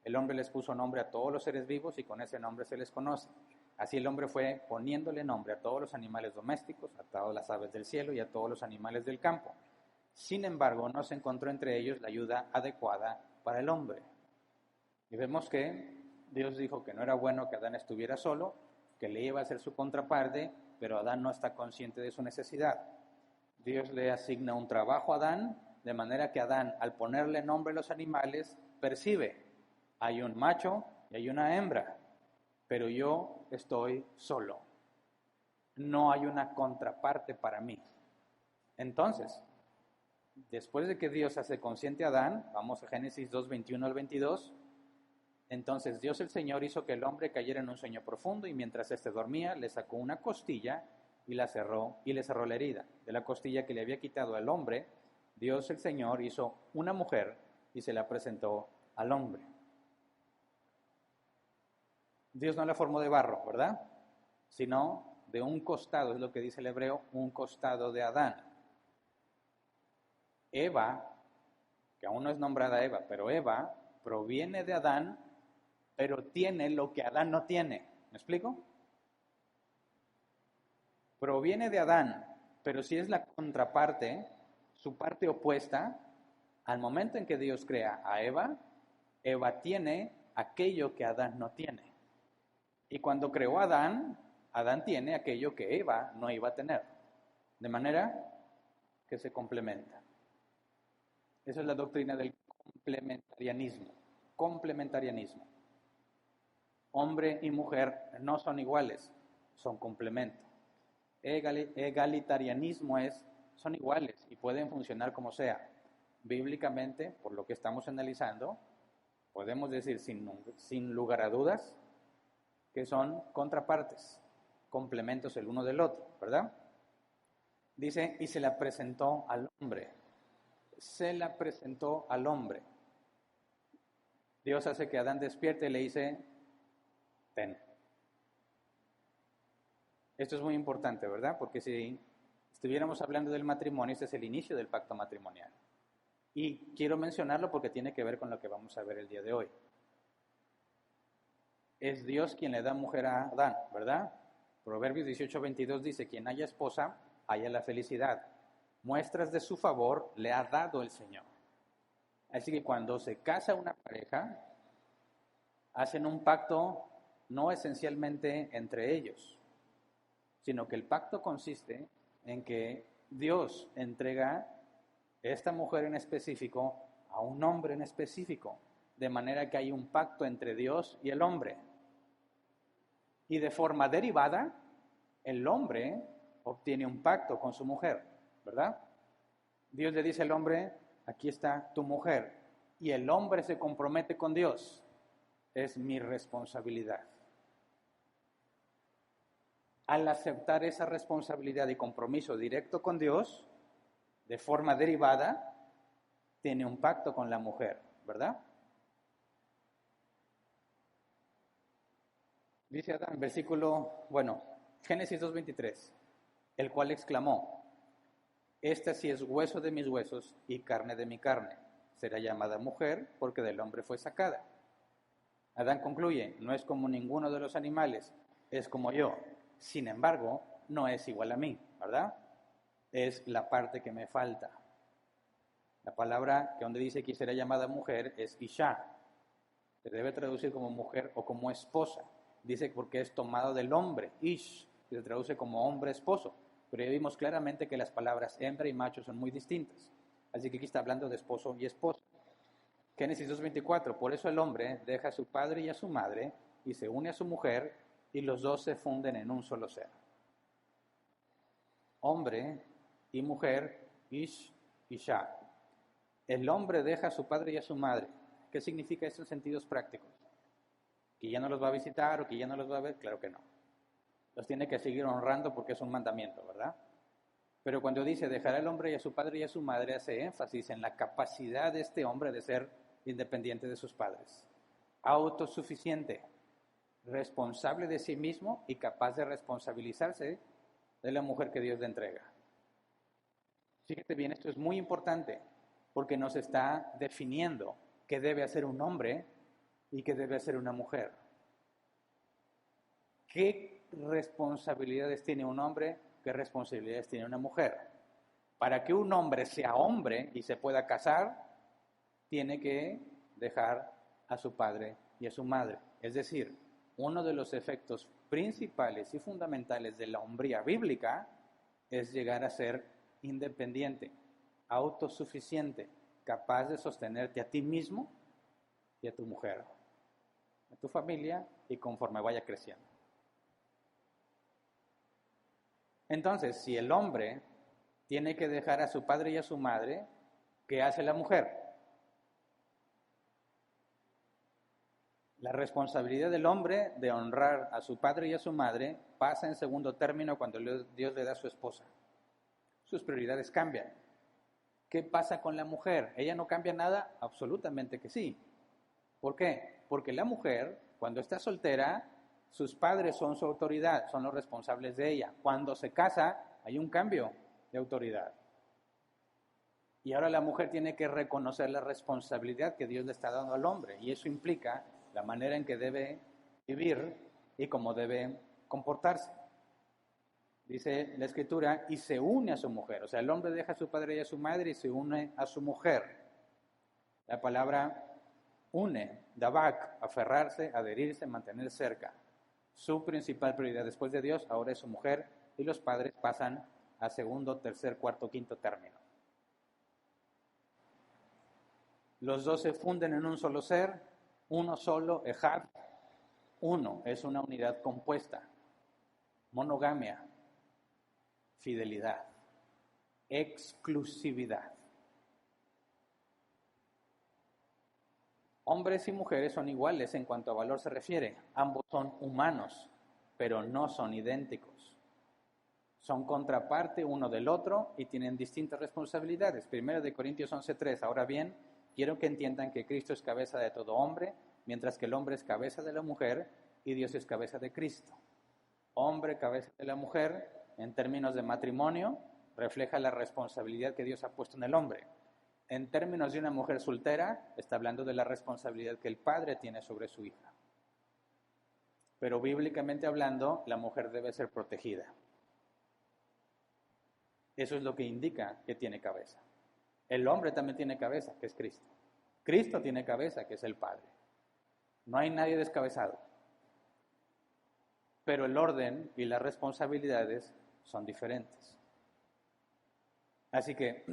El hombre les puso nombre a todos los seres vivos y con ese nombre se les conoce. Así el hombre fue poniéndole nombre a todos los animales domésticos, a todas las aves del cielo y a todos los animales del campo. Sin embargo, no se encontró entre ellos la ayuda adecuada para el hombre. Y vemos que Dios dijo que no era bueno que Adán estuviera solo, que le iba a ser su contraparte, pero Adán no está consciente de su necesidad. Dios le asigna un trabajo a Adán de manera que Adán, al ponerle nombre a los animales, percibe, hay un macho y hay una hembra, pero yo estoy solo. No hay una contraparte para mí. Entonces, después de que Dios hace consciente a Adán, vamos a Génesis 2, 21 al 22, entonces Dios el Señor hizo que el hombre cayera en un sueño profundo y mientras éste dormía le sacó una costilla y le cerró la herida. De la costilla que le había quitado al hombre, Dios el Señor hizo una mujer y se la presentó al hombre. Dios no la formó de barro, ¿verdad? Sino de un costado, es lo que dice el hebreo, un costado de Adán. Eva, que aún no es nombrada Eva, pero Eva proviene de Adán, pero tiene lo que Adán no tiene. ¿Me explico? Proviene de Adán, pero si es la contraparte, su parte opuesta, al momento en que Dios crea a Eva, Eva tiene aquello que Adán no tiene. Y cuando creó a Adán, Adán tiene aquello que Eva no iba a tener. De manera que se complementa. Esa es la doctrina del complementarianismo. Complementarianismo. Hombre y mujer no son iguales, son complemento. Egalitarianismo son iguales y pueden funcionar como sea. Bíblicamente, por lo que estamos analizando, podemos decir sin lugar a dudas que son contrapartes, complementos el uno del otro, ¿verdad? Dice, y se la presentó al hombre. Se la presentó al hombre. Dios hace que Adán despierte y le dice, ten. Esto es muy importante, ¿verdad? Porque si estuviéramos hablando del matrimonio, este es el inicio del pacto matrimonial. Y quiero mencionarlo porque tiene que ver con lo que vamos a ver el día de hoy. Es Dios quien le da mujer a Adán, ¿verdad? Proverbios 18:22 dice, quien haya esposa, haya la felicidad. Muestras de su favor le ha dado el Señor. Así que cuando se casa una pareja, hacen un pacto no esencialmente entre ellos, sino que el pacto consiste en que Dios entrega esta mujer en específico a un hombre en específico, de manera que hay un pacto entre Dios y el hombre. Y de forma derivada, el hombre obtiene un pacto con su mujer, ¿verdad? Dios le dice al hombre, aquí está tu mujer, y el hombre se compromete con Dios, es mi responsabilidad. Al aceptar esa responsabilidad y compromiso directo con Dios, de forma derivada, tiene un pacto con la mujer, ¿verdad? Dice Adán, Génesis 2:23, el cual exclamó, esta sí es hueso de mis huesos y carne de mi carne, será llamada mujer porque del hombre fue sacada. Adán concluye, no es como ninguno de los animales, es como yo, sin embargo, no es igual a mí, ¿verdad? Es la parte que me falta. La palabra que donde dice que será llamada mujer es Isha, se debe traducir como mujer o como esposa. Dice porque es tomado del hombre, Ish, que se traduce como hombre esposo. Pero ya vimos claramente que las palabras hembra y macho son muy distintas. Así que aquí está hablando de esposo y esposa. Génesis 2:24, por eso el hombre deja a su padre y a su madre y se une a su mujer y los dos se funden en un solo ser. Hombre y mujer, Ish, Isha. El hombre deja a su padre y a su madre. ¿Qué significa esto en sentidos prácticos? ¿Que ya no los va a visitar o que ya no los va a ver? Claro que no. Los tiene que seguir honrando porque es un mandamiento, ¿verdad? Pero cuando dice dejará el hombre y a su padre y a su madre, hace énfasis en la capacidad de este hombre de ser independiente de sus padres. Autosuficiente, responsable de sí mismo y capaz de responsabilizarse de la mujer que Dios le entrega. Fíjate bien, esto es muy importante porque nos está definiendo qué debe hacer un hombre y qué debe hacer una mujer. ¿Qué responsabilidades tiene un hombre? ¿Qué responsabilidades tiene una mujer? Para que un hombre sea hombre y se pueda casar, tiene que dejar a su padre y a su madre. Es decir, uno de los efectos principales y fundamentales de la hombría bíblica es llegar a ser independiente. autosuficiente, capaz de sostenerte a ti mismo y a tu mujer, a tu familia y conforme vaya creciendo. Entonces, si el hombre tiene que dejar a su padre y a su madre, ¿qué hace la mujer? La responsabilidad del hombre de honrar a su padre y a su madre pasa en segundo término cuando Dios le da a su esposa. Sus prioridades cambian. ¿Qué pasa con la mujer? ¿Ella no cambia nada? Absolutamente que sí. ¿Por qué? Porque la mujer, cuando está soltera, sus padres son su autoridad, son los responsables de ella. Cuando se casa, hay un cambio de autoridad. Y ahora la mujer tiene que reconocer la responsabilidad que Dios le está dando al hombre. Y eso implica la manera en que debe vivir y cómo debe comportarse. Dice la Escritura, y se une a su mujer. O sea, el hombre deja a su padre y a su madre y se une a su mujer. La palabra une, dabak, aferrarse, adherirse, mantener cerca. Su principal prioridad después de Dios ahora es su mujer y los padres pasan a segundo, tercer, cuarto, quinto término. Los dos se funden en un solo ser, uno solo, ejad, uno, es una unidad compuesta. Monogamia, fidelidad, exclusividad. Hombres y mujeres son iguales en cuanto a valor se refiere. Ambos son humanos, pero no son idénticos. Son contraparte uno del otro y tienen distintas responsabilidades. 1 Corintios 11:3. Ahora bien, quiero que entiendan que Cristo es cabeza de todo hombre, mientras que el hombre es cabeza de la mujer y Dios es cabeza de Cristo. Hombre, cabeza de la mujer, en términos de matrimonio, refleja la responsabilidad que Dios ha puesto en el hombre. En términos de una mujer soltera, está hablando de la responsabilidad que el padre tiene sobre su hija. Pero bíblicamente hablando, la mujer debe ser protegida. Eso es lo que indica que tiene cabeza. El hombre también tiene cabeza, que es Cristo. Cristo tiene cabeza, que es el Padre. No hay nadie descabezado. Pero el orden y las responsabilidades son diferentes. Así que,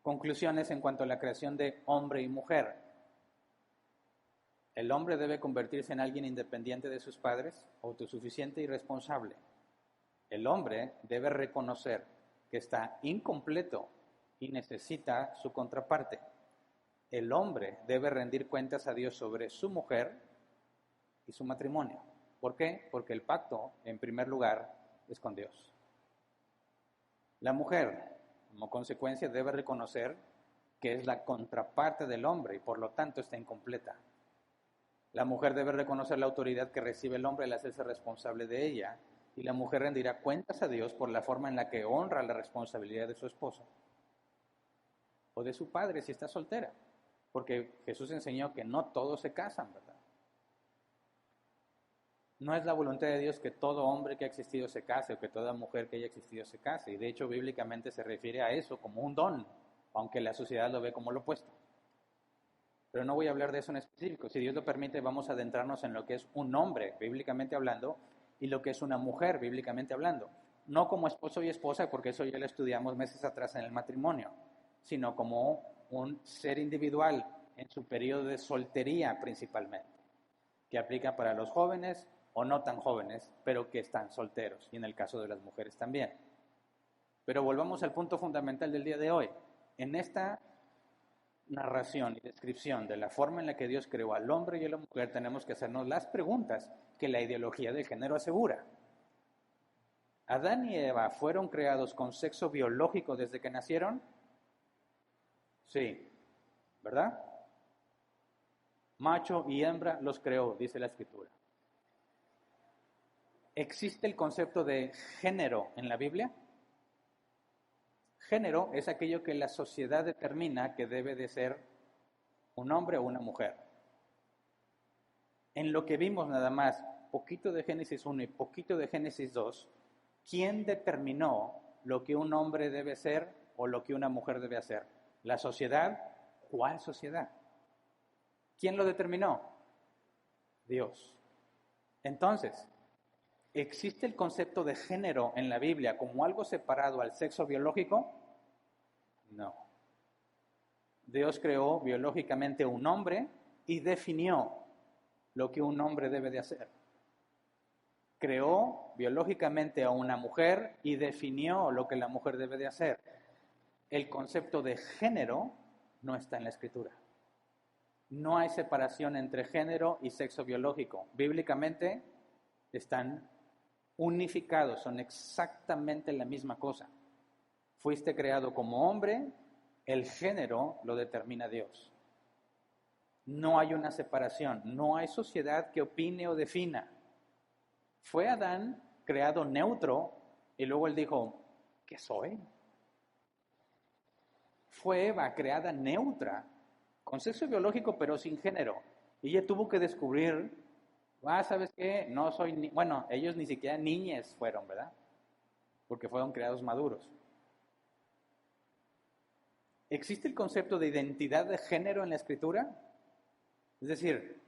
conclusiones en cuanto a la creación de hombre y mujer. El hombre debe convertirse en alguien independiente de sus padres, autosuficiente y responsable. El hombre debe reconocer que está incompleto y necesita su contraparte. El hombre debe rendir cuentas a Dios sobre su mujer y su matrimonio. ¿Por qué? Porque el pacto, en primer lugar, es con Dios. La mujer, como consecuencia, debe reconocer que es la contraparte del hombre y por lo tanto está incompleta. La mujer debe reconocer la autoridad que recibe el hombre al hacerse responsable de ella, y la mujer rendirá cuentas a Dios por la forma en la que honra la responsabilidad de su esposo o de su padre si está soltera, porque Jesús enseñó que no todos se casan, ¿verdad? No es la voluntad de Dios que todo hombre que ha existido se case o que toda mujer que haya existido se case, y de hecho bíblicamente se refiere a eso como un don, aunque la sociedad lo ve como lo opuesto. Pero no voy a hablar de eso en específico. Si Dios lo permite, vamos a adentrarnos en lo que es un hombre, bíblicamente hablando, y lo que es una mujer, bíblicamente hablando. No como esposo y esposa, porque eso ya lo estudiamos meses atrás en el matrimonio, sino como un ser individual en su periodo de soltería principalmente, que aplica para los jóvenes o no tan jóvenes, pero que están solteros, y en el caso de las mujeres también. Pero volvamos al punto fundamental del día de hoy. En esta narración y descripción de la forma en la que Dios creó al hombre y a la mujer, tenemos que hacernos las preguntas que la ideología del género asegura. ¿Adán y Eva fueron creados con sexo biológico desde que nacieron? Sí, ¿verdad? Macho y hembra los creó, dice la Escritura. ¿Existe el concepto de género en la Biblia? Género es aquello que la sociedad determina que debe de ser un hombre o una mujer. En lo que vimos nada más, poquito de Génesis 1 y poquito de Génesis 2, ¿quién determinó lo que un hombre debe ser o lo que una mujer debe hacer? ¿La sociedad? ¿Cuál sociedad? ¿Quién lo determinó? Dios. Entonces, ¿Existe el concepto de género en la Biblia como algo separado al sexo biológico? No. Dios creó biológicamente un hombre y definió lo que un hombre debe de hacer. Creó biológicamente a una mujer y definió lo que la mujer debe de hacer. El concepto de género no está en la Escritura. No hay separación entre género y sexo biológico. Bíblicamente están unificados, son exactamente la misma cosa. Fuiste creado como hombre, el género lo determina Dios. No hay una separación, no hay sociedad que opine o defina. Fue Adán creado neutro y luego él dijo, ¿qué soy? Fue Eva creada neutra, con sexo biológico pero sin género. Y ella tuvo que descubrir, ¿sabes qué? No soy, bueno, ellos ni siquiera niñes fueron, ¿verdad? Porque fueron creados maduros. ¿Existe el concepto de identidad de género en la Escritura? Es decir,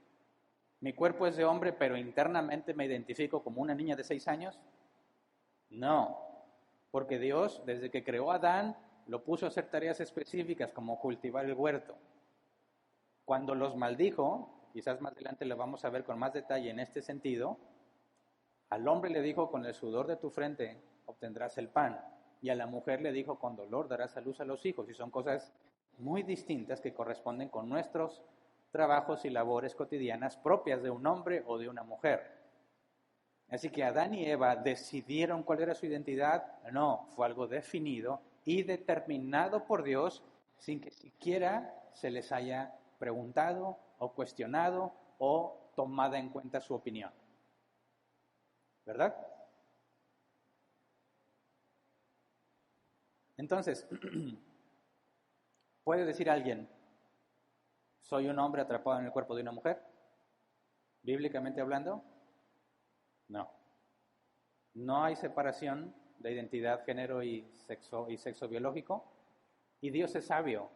mi cuerpo es de hombre, pero internamente me identifico como una niña de 6 años. No, porque Dios, desde que creó a Adán, lo puso a hacer tareas específicas como cultivar el huerto. Cuando los maldijo, quizás más adelante lo vamos a ver con más detalle en este sentido, al hombre le dijo, con el sudor de tu frente obtendrás el pan, y a la mujer le dijo, con dolor darás a luz a los hijos, y son cosas muy distintas que corresponden con nuestros trabajos y labores cotidianas propias de un hombre o de una mujer. Así que Adán y Eva decidieron cuál era su identidad. No, fue algo definido y determinado por Dios sin que siquiera se les haya preguntado o cuestionado o tomada en cuenta su opinión. ¿Verdad? Entonces, ¿puede decir alguien, soy un hombre atrapado en el cuerpo de una mujer? Bíblicamente hablando, no. No hay separación de identidad, género y sexo biológico. Y Dios es sabio.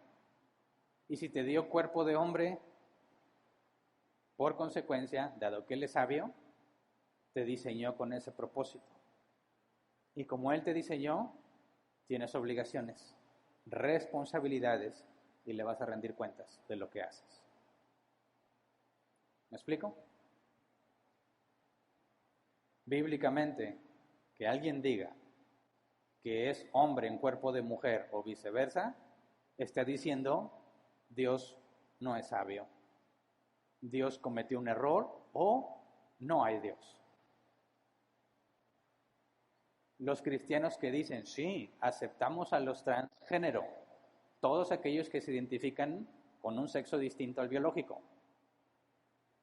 Y si te dio cuerpo de hombre, por consecuencia, dado que Él es sabio, te diseñó con ese propósito. Y como Él te diseñó, tienes obligaciones, responsabilidades y le vas a rendir cuentas de lo que haces. ¿Me explico? Bíblicamente, que alguien diga que es hombre en cuerpo de mujer o viceversa, está diciendo Dios no es sabio. Dios cometió un error o no hay Dios. Los cristianos que dicen, sí, aceptamos a los transgénero, todos aquellos que se identifican con un sexo distinto al biológico.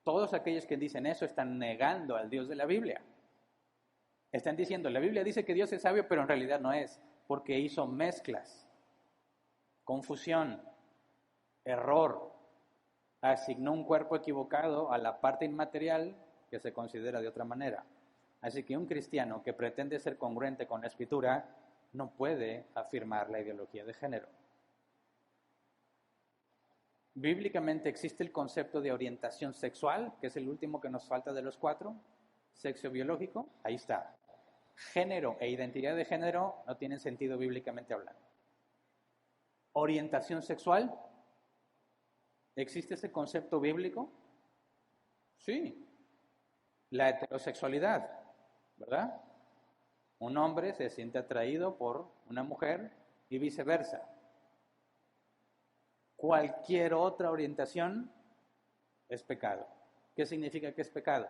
Todos aquellos que dicen eso están negando al Dios de la Biblia. Están diciendo, la Biblia dice que Dios es sabio, pero en realidad no es, porque hizo mezclas, confusión, error, asignó un cuerpo equivocado a la parte inmaterial que se considera de otra manera. Así que un cristiano que pretende ser congruente con la Escritura no puede afirmar la ideología de género. Bíblicamente existe el concepto de orientación sexual, que es el último que nos falta de los 4, sexo biológico, ahí está. Género e identidad de género no tienen sentido bíblicamente hablando. Orientación sexual, ¿existe ese concepto bíblico? Sí. La heterosexualidad, ¿verdad? Un hombre se siente atraído por una mujer y viceversa. Cualquier otra orientación es pecado. ¿Qué significa que es pecado?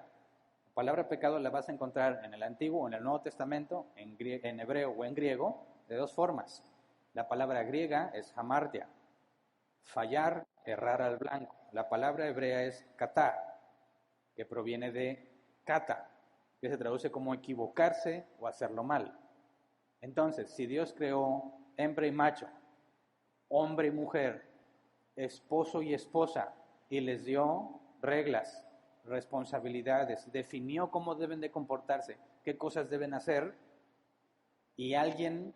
La palabra pecado la vas a encontrar en el Antiguo o en el Nuevo Testamento, en hebreo o en griego, de 2 formas. La palabra griega es hamartia, fallar, errar al blanco. La palabra hebrea es katá, que proviene de kata, que se traduce como equivocarse o hacerlo mal. Entonces, si Dios creó hembra y macho, hombre y mujer, esposo y esposa, y les dio reglas, responsabilidades, definió cómo deben de comportarse, qué cosas deben hacer, y alguien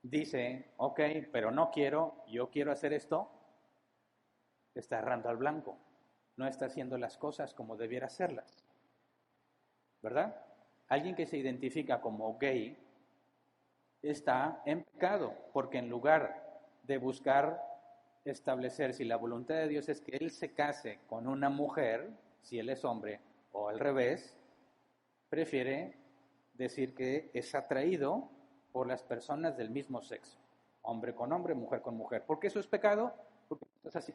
dice, ok, pero no quiero, yo quiero hacer esto, está errando al blanco, no está haciendo las cosas como debiera hacerlas, ¿verdad? alguien que se identifica como gay está en pecado, porque en lugar de buscar establecer si la voluntad de Dios es que él se case con una mujer, si él es hombre, o al revés, prefiere decir que es atraído por las personas del mismo sexo, hombre con hombre, mujer con mujer. ¿Por qué eso es pecado? Porque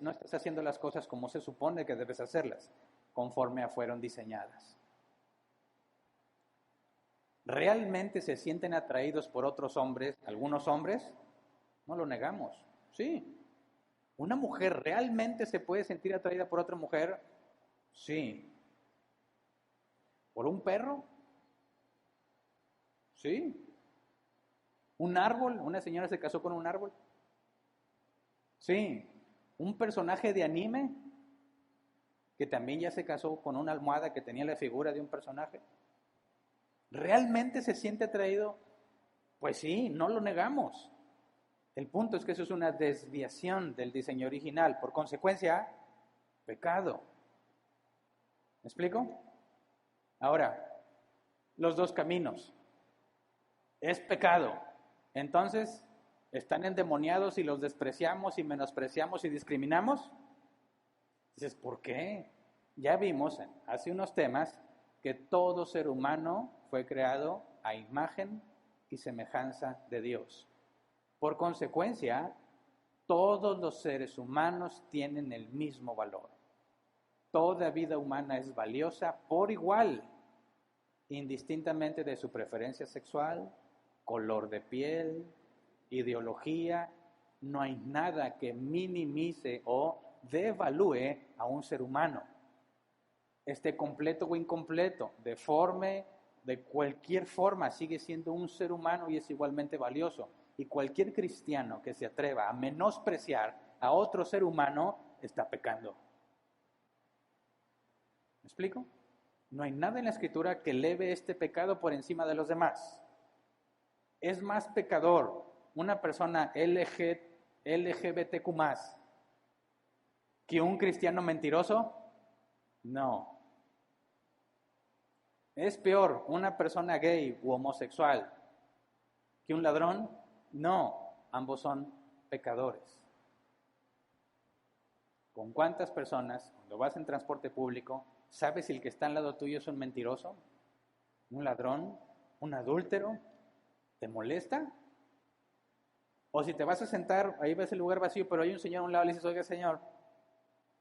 no estás haciendo las cosas como se supone que debes hacerlas, conforme fueron diseñadas. ¿Realmente se sienten atraídos por otros hombres, algunos hombres? No lo negamos, sí. ¿Una mujer realmente se puede sentir atraída por otra mujer? Sí. ¿Por un perro? Sí. ¿Un árbol? ¿Una señora se casó con un árbol? Sí. ¿Un personaje de anime que también ya se casó con una almohada que tenía la figura de un personaje? ¿Realmente se siente atraído? Pues sí, no lo negamos. El punto es que eso es una desviación del diseño original. Por consecuencia, pecado. ¿Me explico? Ahora, los dos caminos. Es pecado. Entonces, ¿están endemoniados y los despreciamos y menospreciamos y discriminamos? Dices, ¿por qué? Ya vimos hace unos temas que todo ser humano fue creado a imagen y semejanza de Dios. Por consecuencia, todos los seres humanos tienen el mismo valor. Toda vida humana es valiosa por igual, indistintamente de su preferencia sexual, color de piel, ideología. No hay nada que minimice o devalúe a un ser humano. Esté completo o incompleto, deforme, de cualquier forma, sigue siendo un ser humano y es igualmente valioso. Y cualquier cristiano que se atreva a menospreciar a otro ser humano está pecando. ¿Me explico? No hay nada en la Escritura que eleve este pecado por encima de los demás. Es más pecador una persona LGBTQ+, que un cristiano mentiroso. No. ¿Es peor una persona gay u homosexual que un ladrón? No, ambos son pecadores. ¿Con cuántas personas, cuando vas en transporte público, sabes si el que está al lado tuyo es un mentiroso, un ladrón, un adúltero? ¿Te molesta? O si te vas a sentar, ahí ves el lugar vacío, pero hay un señor a un lado y le dices, oiga señor,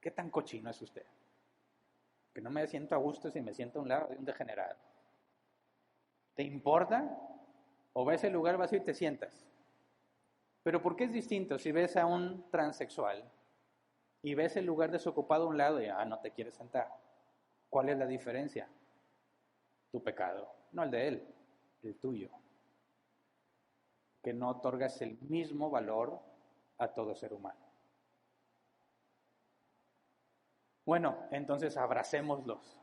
¿qué tan cochino es usted? Que no me siento a gusto si me siento a un lado de un degenerado. ¿Te importa? O ves el lugar vacío y te sientas. Pero ¿por qué es distinto si ves a un transexual y ves el lugar desocupado a un lado y no te quieres sentar? ¿Cuál es la diferencia? Tu pecado, no el de él, el tuyo. Que no otorgas el mismo valor a todo ser humano. Bueno, entonces abracémoslos,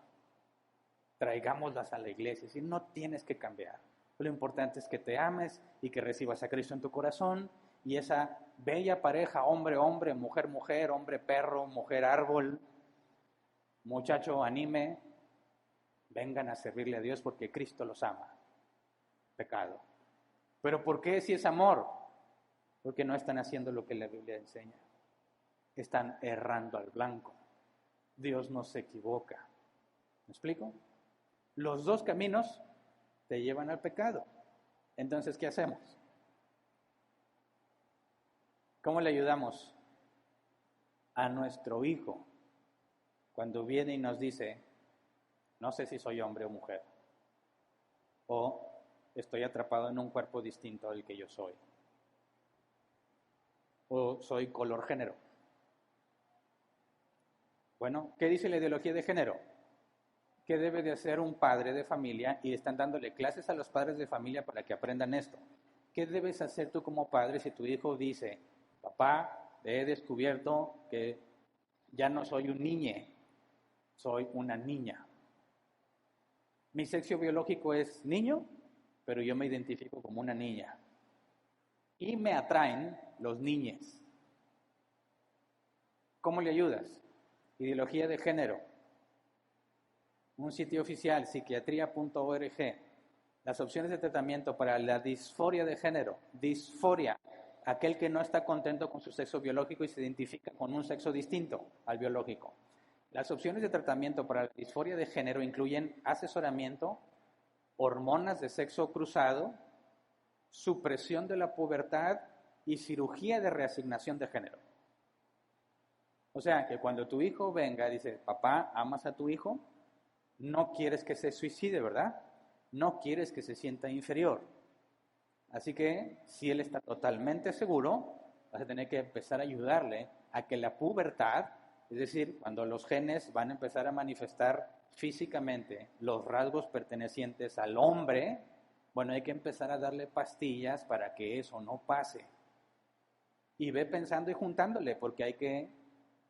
traigámoslas a la iglesia, si no tienes que cambiar. Lo importante es que te ames y que recibas a Cristo en tu corazón y esa bella pareja, hombre-hombre, mujer-mujer, hombre-perro, mujer-árbol, muchacho anime, vengan a servirle a Dios porque Cristo los ama. Pecado. ¿Pero por qué si es amor? Porque no están haciendo lo que la Biblia enseña. Están errando al blanco. Dios no se equivoca. ¿Me explico? Los dos caminos te llevan al pecado. Entonces, ¿qué hacemos? ¿Cómo le ayudamos a nuestro hijo cuando viene y nos dice, no sé si soy hombre o mujer, o estoy atrapado en un cuerpo distinto al que yo soy, o soy color género? Bueno, ¿qué dice la ideología de género? ¿Qué debe de hacer un padre de familia? Y están dándole clases a los padres de familia para que aprendan esto. ¿Qué debes hacer tú como padre si tu hijo dice, papá, he descubierto que ya no soy un niñe, soy una niña? Mi sexo biológico es niño, pero yo me identifico como una niña. Y me atraen los niñes. ¿Cómo le ayudas? Ideología de género. Un sitio oficial, psiquiatría.org. Las opciones de tratamiento para la disforia de género, disforia, aquel que no está contento con su sexo biológico y se identifica con un sexo distinto al biológico. Las opciones de tratamiento para la disforia de género incluyen asesoramiento, hormonas de sexo cruzado, supresión de la pubertad y cirugía de reasignación de género. O sea, que cuando tu hijo venga y dice, papá, ¿amas a tu hijo? No quieres que se suicide, ¿verdad? No quieres que se sienta inferior. Así que, si él está totalmente seguro, vas a tener que empezar a ayudarle a que la pubertad, es decir, cuando los genes van a empezar a manifestar físicamente los rasgos pertenecientes al hombre, bueno, hay que empezar a darle pastillas para que eso no pase. Y ve pensando y juntándole, porque hay que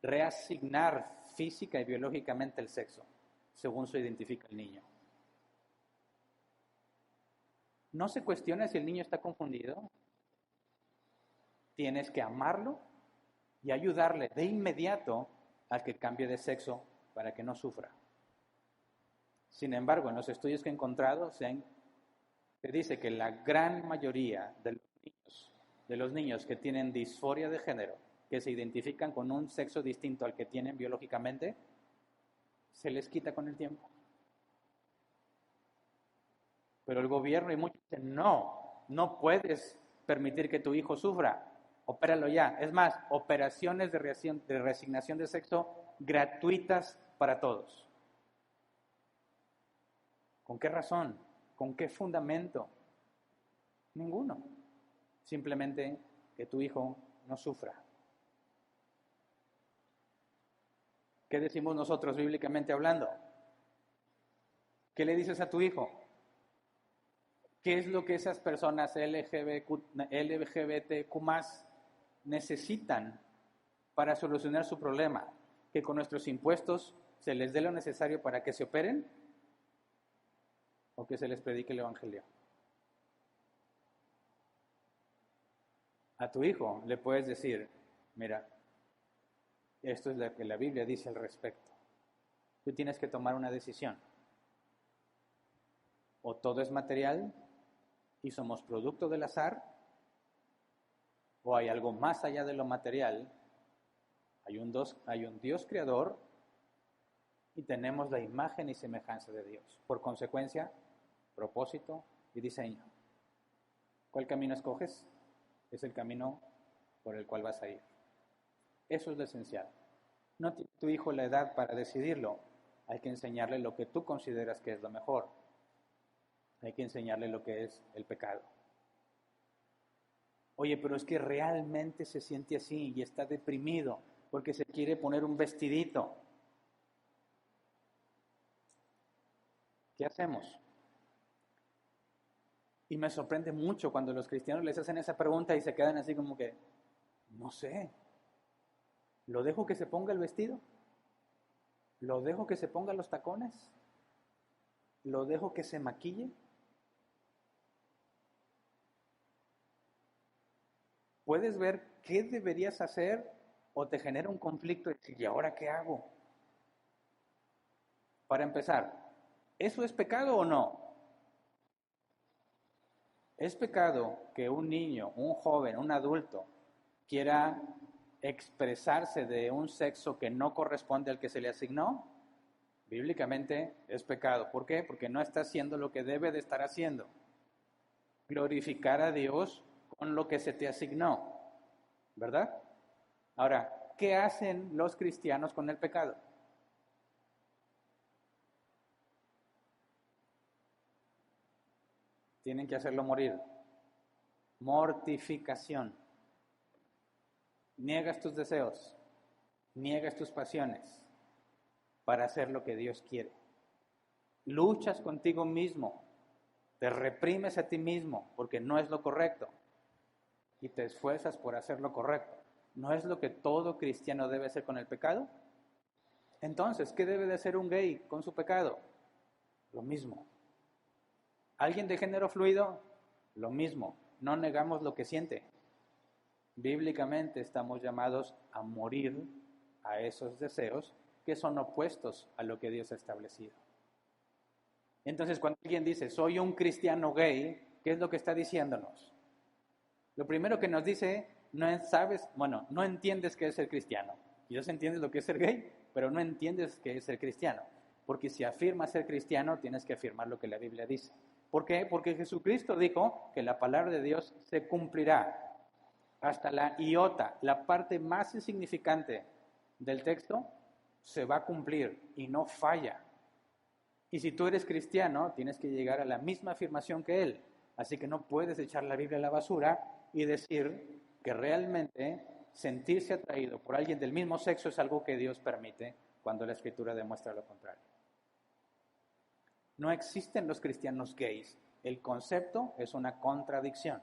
reasignar física y biológicamente el sexo, según se identifica el niño. No se cuestiona si el niño está confundido. Tienes que amarlo y ayudarle de inmediato a que cambie de sexo para que no sufra. Sin embargo, en los estudios que he encontrado se dice que la gran mayoría de los niños que tienen disforia de género, que se identifican con un sexo distinto al que tienen biológicamente, se les quita con el tiempo. Pero el gobierno y muchos dicen, no puedes permitir que tu hijo sufra, opéralo ya. Es más, operaciones de reasignación de sexo gratuitas para todos. ¿Con qué razón? ¿Con qué fundamento? Ninguno. Simplemente que tu hijo no sufra. ¿Qué decimos nosotros bíblicamente hablando? ¿Qué le dices a tu hijo? ¿Qué es lo que esas personas LGBTQ+ necesitan para solucionar su problema? ¿Que con nuestros impuestos se les dé lo necesario para que se operen? ¿O que se les predique el evangelio? A tu hijo le puedes decir, mira, esto es lo que la Biblia dice al respecto. Tú tienes que tomar una decisión. O todo es material y somos producto del azar, o hay algo más allá de lo material, hay un Dios creador y tenemos la imagen y semejanza de Dios. Por consecuencia, propósito y diseño. ¿Cuál camino escoges? Es el camino por el cual vas a ir. Eso es lo esencial. No tiene tu hijo la edad para decidirlo. Hay que enseñarle lo que tú consideras que es lo mejor. Hay que enseñarle lo que es el pecado. Oye, pero es que realmente se siente así y está deprimido porque se quiere poner un vestidito. ¿Qué hacemos? Y me sorprende mucho cuando los cristianos les hacen esa pregunta y se quedan así como que, no sé, ¿lo dejo que se ponga el vestido? ¿Lo dejo que se ponga los tacones? ¿Lo dejo que se maquille? Puedes ver qué deberías hacer o te genera un conflicto ¿y ahora qué hago? Para empezar, ¿eso es pecado o no? ¿Es pecado que un niño, un joven, un adulto quiera expresarse de un sexo que no corresponde al que se le asignó? Bíblicamente es pecado. ¿Por qué? Porque no está haciendo lo que debe de estar haciendo. Glorificar a Dios con lo que se te asignó, ¿verdad? Ahora, ¿qué hacen los cristianos con el pecado? Tienen que hacerlo morir. Mortificación. Niegas tus deseos, niegas tus pasiones para hacer lo que Dios quiere. Luchas contigo mismo, te reprimes a ti mismo porque no es lo correcto y te esfuerzas por hacer lo correcto. ¿No es lo que todo cristiano debe hacer con el pecado? Entonces, ¿qué debe de hacer un gay con su pecado? Lo mismo. ¿Alguien de género fluido? Lo mismo. No negamos lo que siente. Bíblicamente estamos llamados a morir a esos deseos que son opuestos a lo que Dios ha establecido. Entonces, cuando alguien dice, soy un cristiano gay, ¿qué es lo que está diciéndonos? Lo primero que nos dice, no entiendes qué es ser cristiano. Quizás entiendes lo que es ser gay, pero no entiendes qué es ser cristiano. Porque si afirmas ser cristiano, tienes que afirmar lo que la Biblia dice. ¿Por qué? Porque Jesucristo dijo que la palabra de Dios se cumplirá hasta la iota, la parte más insignificante del texto, se va a cumplir y no falla. Y si tú eres cristiano, tienes que llegar a la misma afirmación que Él. Así que no puedes echar la Biblia a la basura y decir que realmente sentirse atraído por alguien del mismo sexo es algo que Dios permite cuando la Escritura demuestra lo contrario. No existen los cristianos gays. El concepto es una contradicción.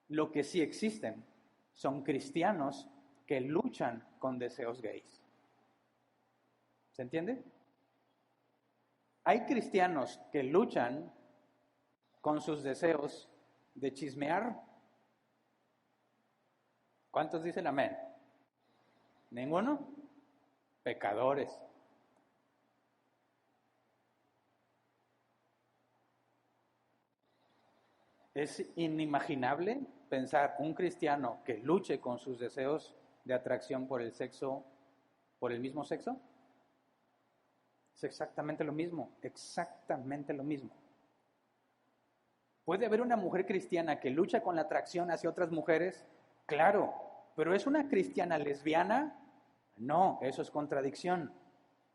Lo que sí existen son cristianos que luchan con deseos gays. ¿Se entiende? Hay cristianos que luchan con sus deseos de chismear. ¿Cuántos dicen amén? ¿Ninguno? Pecadores. Es inimaginable pensar un cristiano que luche con sus deseos de atracción por el sexo, por el mismo sexo. Es exactamente lo mismo, exactamente lo mismo. ¿Puede haber una mujer cristiana que lucha con la atracción hacia otras mujeres? Claro, pero ¿es una cristiana lesbiana? No, eso es contradicción.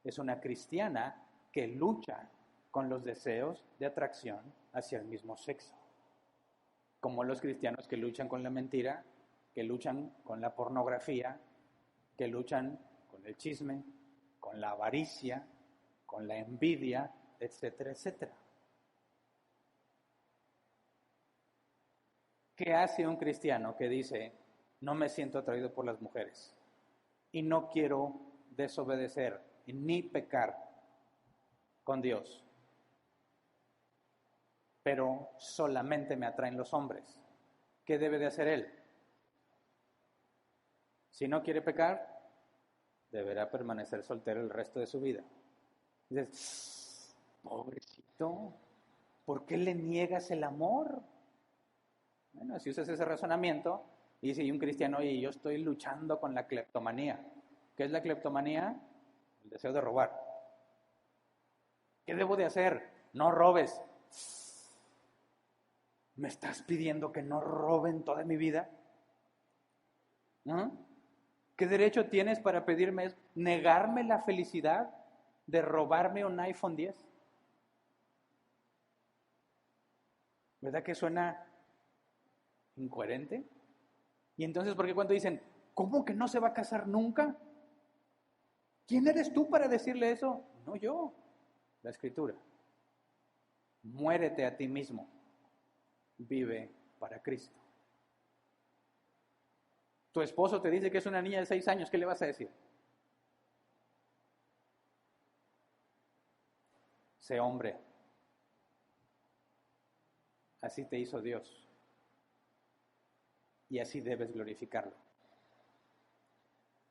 Es una cristiana que lucha con los deseos de atracción hacia el mismo sexo. Como los cristianos que luchan con la mentira, que luchan con la pornografía, que luchan con el chisme, con la avaricia, con la envidia, etcétera, etcétera. ¿Qué hace un cristiano que dice, no me siento atraído por las mujeres y no quiero desobedecer ni pecar con Dios, pero solamente me atraen los hombres? ¿Qué debe de hacer él? Si no quiere pecar, deberá permanecer soltero el resto de su vida. Dices, pobrecito, ¿por qué le niegas el amor? Bueno, si usas ese razonamiento, y dice un cristiano, oye, yo estoy luchando con la cleptomanía. ¿Qué es la cleptomanía? El deseo de robar. ¿Qué debo de hacer? No robes. ¿Me estás pidiendo que no roben toda mi vida? ¿No? ¿Qué derecho tienes para pedirme negarme la felicidad de robarme un iPhone 10? ¿Verdad que suena incoherente? Y entonces, ¿por qué cuando dicen, ¿cómo que no se va a casar nunca? ¿Quién eres tú para decirle eso? No yo, la Escritura. Muérete a ti mismo, vive para Cristo. Tu esposo te dice que es una niña de 6 años, ¿qué le vas a decir? Sé hombre. Así te hizo Dios. Y así debes glorificarlo.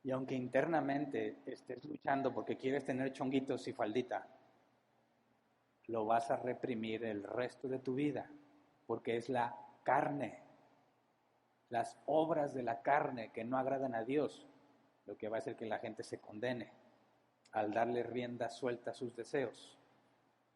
Y aunque internamente estés luchando porque quieres tener chonguitos y faldita, lo vas a reprimir el resto de tu vida, porque es la carne, las obras de la carne que no agradan a Dios, lo que va a hacer que la gente se condene al darle rienda suelta a sus deseos.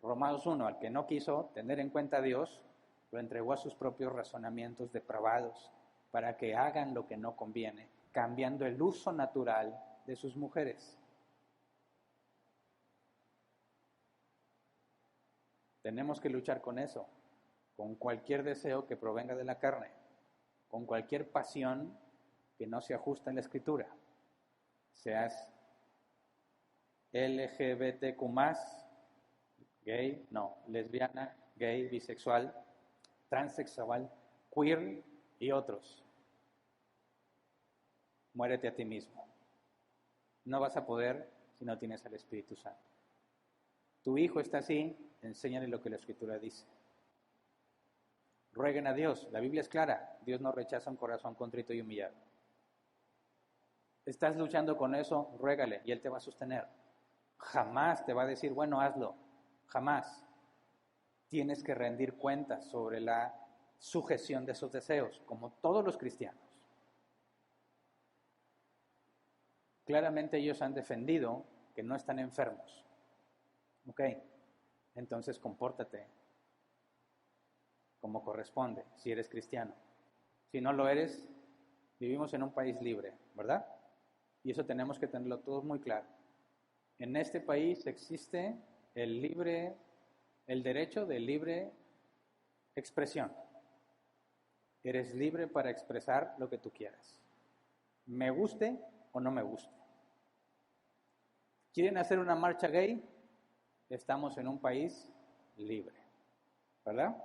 Romanos 1, al que no quiso tener en cuenta a Dios, lo entregó a sus propios razonamientos depravados para que hagan lo que no conviene, cambiando el uso natural de sus mujeres. Tenemos que luchar con eso, con cualquier deseo que provenga de la carne, con cualquier pasión que no se ajusta en la Escritura, seas LGBTQ+, gay, no, lesbiana, gay, bisexual, transexual, queer y otros. Muérete a ti mismo. No vas a poder si no tienes al Espíritu Santo. Tu hijo está así, enséñale lo que la Escritura dice. Rueguen a Dios, la Biblia es clara, Dios no rechaza un corazón contrito y humillado. Estás luchando con eso, ruégale y Él te va a sostener. Jamás te va a decir, bueno, hazlo. Jamás tienes que rendir cuentas sobre la sujeción de esos deseos, como todos los cristianos. Claramente ellos han defendido que no están enfermos. Ok, entonces compórtate como corresponde si eres cristiano. Si no lo eres, vivimos en un país libre, ¿verdad? Y eso tenemos que tenerlo todos muy claro. En este país existe el derecho de libre expresión. Eres libre para expresar lo que tú quieras, me guste o no me guste. ¿Quieren hacer una marcha gay? Estamos en un país libre, ¿verdad?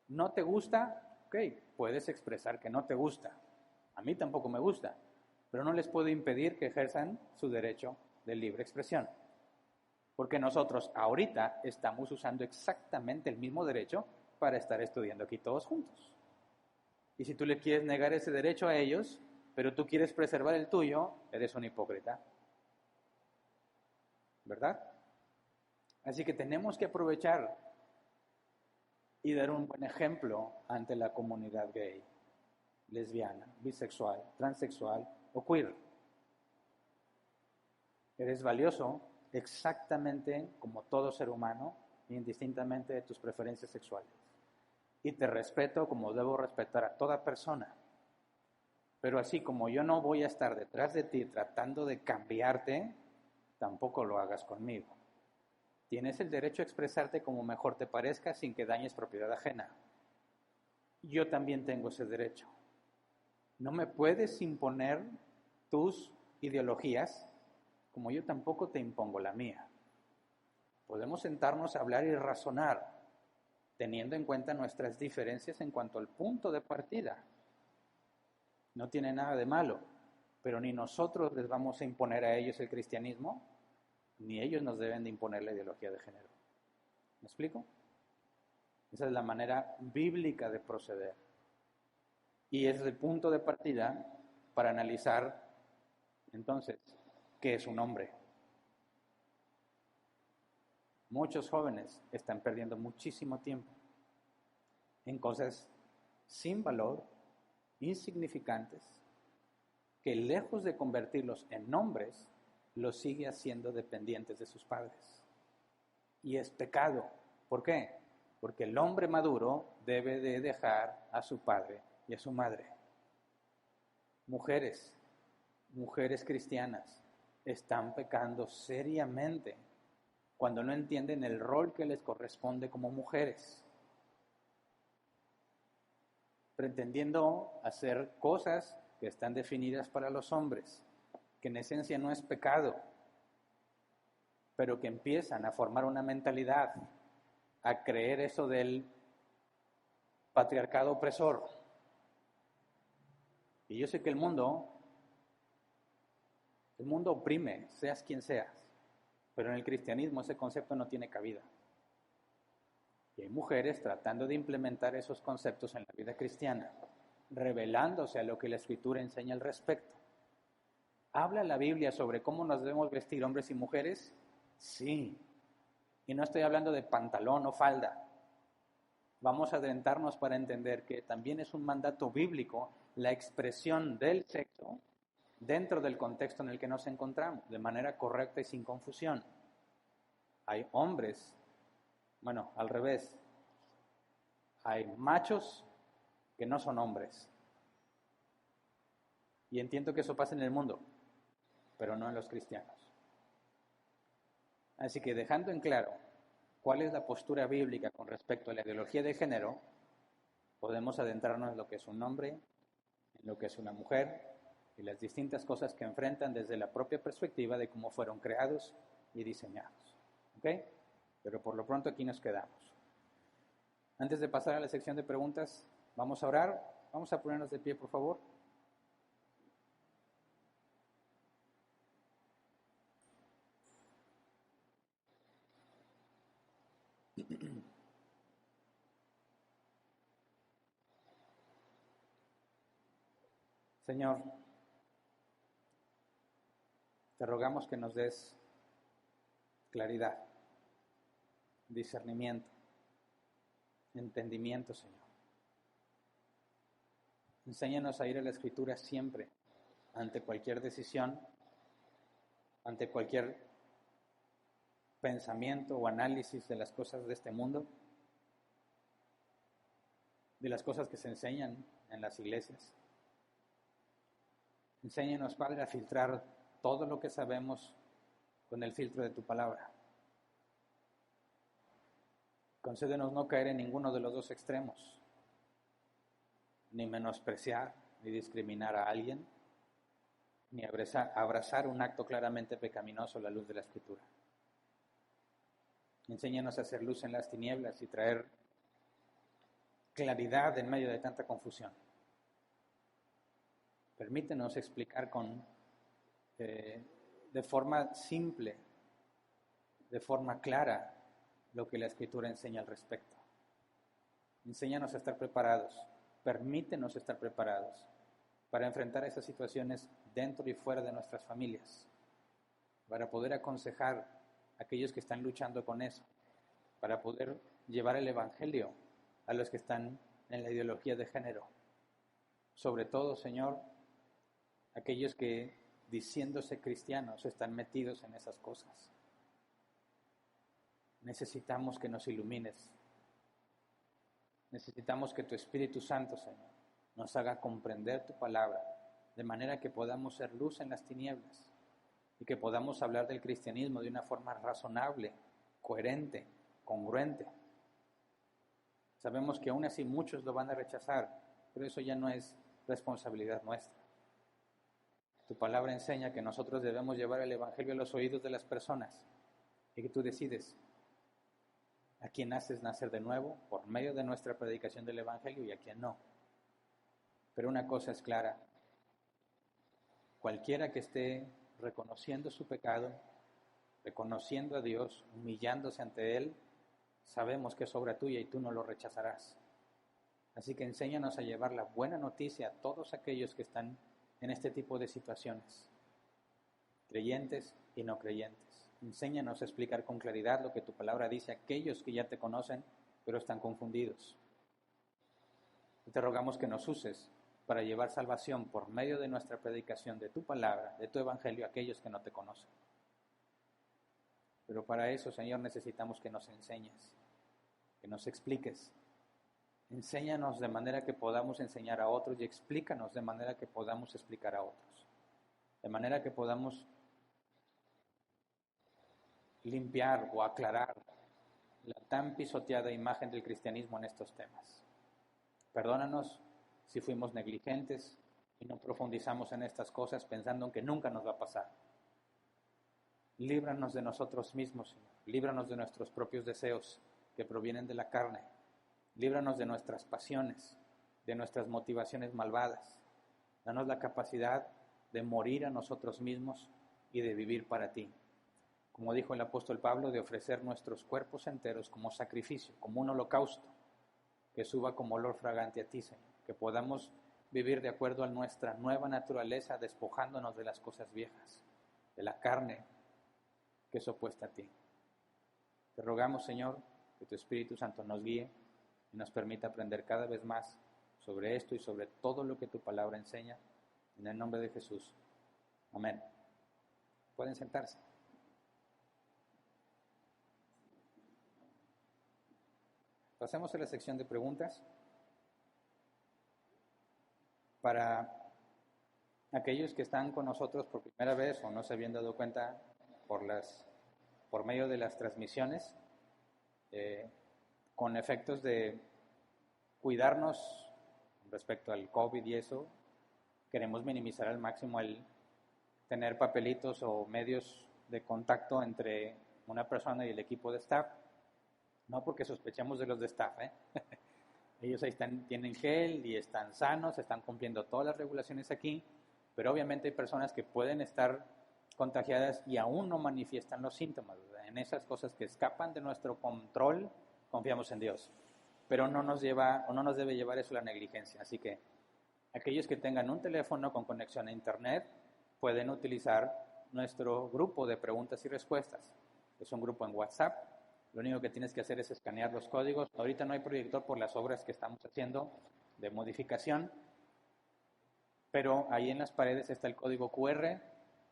¿No te gusta? Ok, puedes expresar que no te gusta. A mí tampoco me gusta, pero no les puedo impedir que ejerzan su derecho de libre expresión. Porque nosotros ahorita estamos usando exactamente el mismo derecho para estar estudiando aquí todos juntos. Y si tú le quieres negar ese derecho a ellos, pero tú quieres preservar el tuyo, eres un hipócrita. ¿Verdad? Así que tenemos que aprovechar y dar un buen ejemplo ante la comunidad gay, lesbiana, bisexual, transexual o queer. Eres valioso exactamente como todo ser humano, indistintamente de tus preferencias sexuales. Y te respeto como debo respetar a toda persona. Pero así como yo no voy a estar detrás de ti tratando de cambiarte, tampoco lo hagas conmigo. Tienes el derecho a expresarte como mejor te parezca sin que dañes propiedad ajena. Yo también tengo ese derecho. No me puedes imponer tus ideologías como yo tampoco te impongo la mía. Podemos sentarnos a hablar y razonar, teniendo en cuenta nuestras diferencias en cuanto al punto de partida. No tiene nada de malo, pero ni nosotros les vamos a imponer a ellos el cristianismo, ni ellos nos deben de imponer la ideología de género. ¿Me explico? Esa es la manera bíblica de proceder. Y es el punto de partida para analizar, entonces, ¿qué es un hombre? Muchos jóvenes están perdiendo muchísimo tiempo en cosas sin valor, insignificantes, que lejos de convertirlos en hombres, los sigue haciendo dependientes de sus padres. Y es pecado. ¿Por qué? Porque el hombre maduro debe de dejar a su padre y a su madre. Mujeres cristianas están pecando seriamente cuando no entienden el rol que les corresponde como mujeres, pretendiendo hacer cosas que están definidas para los hombres, que en esencia no es pecado, pero que empiezan a formar una mentalidad, a creer eso del patriarcado opresor. Y yo sé que el mundo oprime, seas quien seas, pero en el cristianismo ese concepto no tiene cabida. Y hay mujeres tratando de implementar esos conceptos en la vida cristiana, revelándose a lo que la Escritura enseña al respecto. ¿Habla la Biblia sobre cómo nos debemos vestir hombres y mujeres? Sí. Y no estoy hablando de pantalón o falda. Vamos a adentrarnos para entender que también es un mandato bíblico la expresión del sexo dentro del contexto en el que nos encontramos, de manera correcta y sin confusión. Hay hombres, bueno, al revés, hay machos que no son hombres. Y entiendo que eso pasa en el mundo, pero no en los cristianos. Así que dejando en claro cuál es la postura bíblica con respecto a la ideología de género, podemos adentrarnos en lo que es un hombre, en lo que es una mujer y las distintas cosas que enfrentan desde la propia perspectiva de cómo fueron creados y diseñados. ¿Ok? Pero por lo pronto aquí nos quedamos. Antes de pasar a la sección de preguntas, vamos a orar. Vamos a ponernos de pie, por favor. Señor, te rogamos que nos des claridad discernimiento, entendimiento, Señor. Enséñanos a ir a la Escritura siempre, ante cualquier decisión, ante cualquier pensamiento o análisis de las cosas de este mundo, de las cosas que se enseñan en las iglesias. Enséñanos, Padre, a filtrar todo lo que sabemos con el filtro de tu palabra. Concédenos no caer en ninguno de los dos extremos, ni menospreciar, ni discriminar a alguien, ni abrazar un acto claramente pecaminoso a la luz de la Escritura. Enséñanos a hacer luz en las tinieblas y traer claridad en medio de tanta confusión. Permítenos explicar de forma simple, de forma clara, lo que la Escritura enseña al respecto. Enséñanos a estar preparados, permítenos estar preparados para enfrentar esas situaciones dentro y fuera de nuestras familias, para poder aconsejar a aquellos que están luchando con eso, para poder llevar el Evangelio a los que están en la ideología de género. Sobre todo, Señor, aquellos que, diciéndose cristianos, están metidos en esas cosas. Necesitamos que nos ilumines. Necesitamos que tu Espíritu Santo, Señor, nos haga comprender tu palabra, de manera que podamos ser luz en las tinieblas y que podamos hablar del cristianismo de una forma razonable, coherente, congruente. Sabemos que aún así muchos lo van a rechazar, pero eso ya no es responsabilidad nuestra. Tu palabra enseña que nosotros debemos llevar el Evangelio a los oídos de las personas y que tú decides a quién haces nacer de nuevo por medio de nuestra predicación del Evangelio y a quién no. Pero una cosa es clara: cualquiera que esté reconociendo su pecado, reconociendo a Dios, humillándose ante Él, sabemos que es obra tuya y tú no lo rechazarás. Así que enséñanos a llevar la buena noticia a todos aquellos que están en este tipo de situaciones, creyentes y no creyentes. Enséñanos a explicar con claridad lo que tu palabra dice a aquellos que ya te conocen, pero están confundidos. Y te rogamos que nos uses para llevar salvación por medio de nuestra predicación de tu palabra, de tu evangelio, a aquellos que no te conocen. Pero para eso, Señor, necesitamos que nos enseñes, que nos expliques. Enséñanos de manera que podamos enseñar a otros y explícanos de manera que podamos explicar a otros. De manera que podamos limpiar o aclarar la tan pisoteada imagen del cristianismo en estos temas. Perdónanos si fuimos negligentes y no profundizamos en estas cosas pensando que nunca nos va a pasar. Líbranos de nosotros mismos, Señor. Líbranos de nuestros propios deseos que provienen de la carne. Líbranos de nuestras pasiones, de nuestras motivaciones malvadas. Danos la capacidad de morir a nosotros mismos y de vivir para ti. Como dijo el apóstol Pablo, de ofrecer nuestros cuerpos enteros como sacrificio, como un holocausto, que suba como olor fragante a ti, Señor. Que podamos vivir de acuerdo a nuestra nueva naturaleza, despojándonos de las cosas viejas, de la carne que es opuesta a ti. Te rogamos, Señor, que tu Espíritu Santo nos guíe y nos permita aprender cada vez más sobre esto y sobre todo lo que tu palabra enseña. En el nombre de Jesús. Amén. Pueden sentarse. Pasemos a la sección de preguntas. Para aquellos que están con nosotros por primera vez o no se habían dado cuenta por medio de las transmisiones, con efectos de cuidarnos respecto al COVID y eso, queremos minimizar al máximo el tener papelitos o medios de contacto entre una persona y el equipo de staff. No porque sospechemos de los de staff, Ellos ahí tienen gel y están sanos, están cumpliendo todas las regulaciones aquí, pero obviamente hay personas que pueden estar contagiadas y aún no manifiestan los síntomas, ¿verdad? En esas cosas que escapan de nuestro control, confiamos en Dios, pero no nos debe llevar eso a la negligencia. Así que aquellos que tengan un teléfono con conexión a internet pueden utilizar nuestro grupo de preguntas y respuestas. Es un grupo en WhatsApp Lo único que tienes que hacer es escanear los códigos. Ahorita no hay proyector por las obras que estamos haciendo de modificación, pero ahí en las paredes está el código QR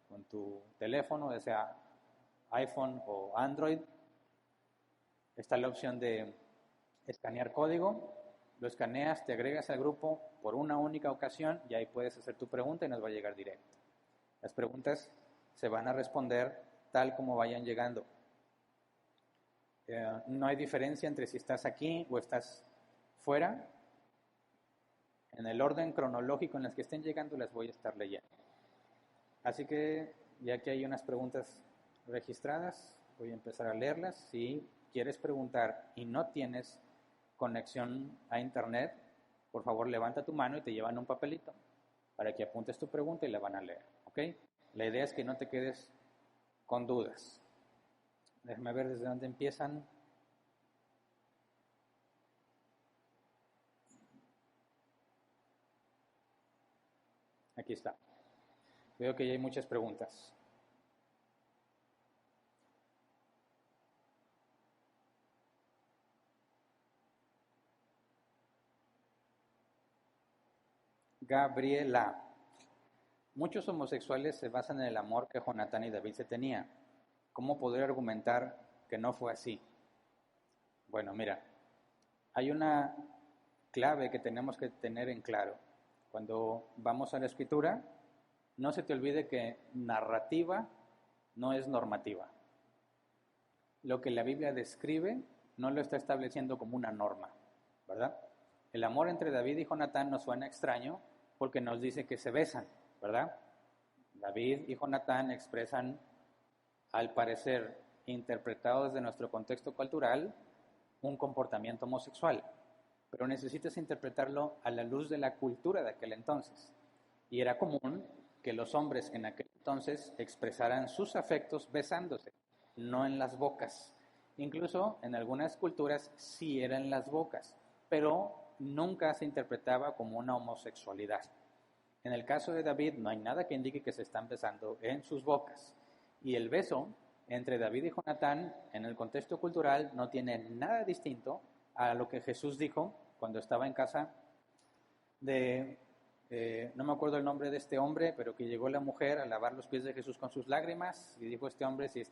con tu teléfono, ya sea iPhone o Android. Está la opción de escanear código, lo escaneas, te agregas al grupo por una única ocasión y ahí puedes hacer tu pregunta y nos va a llegar directo. Las preguntas se van a responder tal como vayan llegando. No hay diferencia entre si estás aquí o estás fuera. En el orden cronológico en las que estén llegando las voy a estar leyendo. Así que ya que hay unas preguntas registradas, voy a empezar a leerlas. Si quieres preguntar y no tienes conexión a internet, por favor levanta tu mano y te llevan un papelito para que apuntes tu pregunta y la van a leer, ¿ok? La idea es que no te quedes con dudas. Déjame ver desde dónde empiezan. Aquí está. Veo que ya hay muchas preguntas. Gabriela. Muchos homosexuales se basan en el amor que Jonatán y David se tenían. ¿Cómo poder argumentar que no fue así? Bueno, mira, hay una clave que tenemos que tener en claro. Cuando vamos a la escritura, no se te olvide que narrativa no es normativa. Lo que la Biblia describe no lo está estableciendo como una norma, ¿verdad? El amor entre David y Jonatán nos suena extraño porque nos dice que se besan, ¿verdad? David y Jonatán expresan, al parecer, interpretado desde nuestro contexto cultural, un comportamiento homosexual, pero necesitas interpretarlo a la luz de la cultura de aquel entonces. Y era común que los hombres en aquel entonces expresaran sus afectos besándose, no en las bocas. Incluso en algunas culturas sí era en las bocas, pero nunca se interpretaba como una homosexualidad. En el caso de David no hay nada que indique que se están besando en sus bocas. Y el beso entre David y Jonatán en el contexto cultural no tiene nada distinto a lo que Jesús dijo cuando estaba en casa de, no me acuerdo el nombre de este hombre, pero que llegó la mujer a lavar los pies de Jesús con sus lágrimas y dijo este hombre, si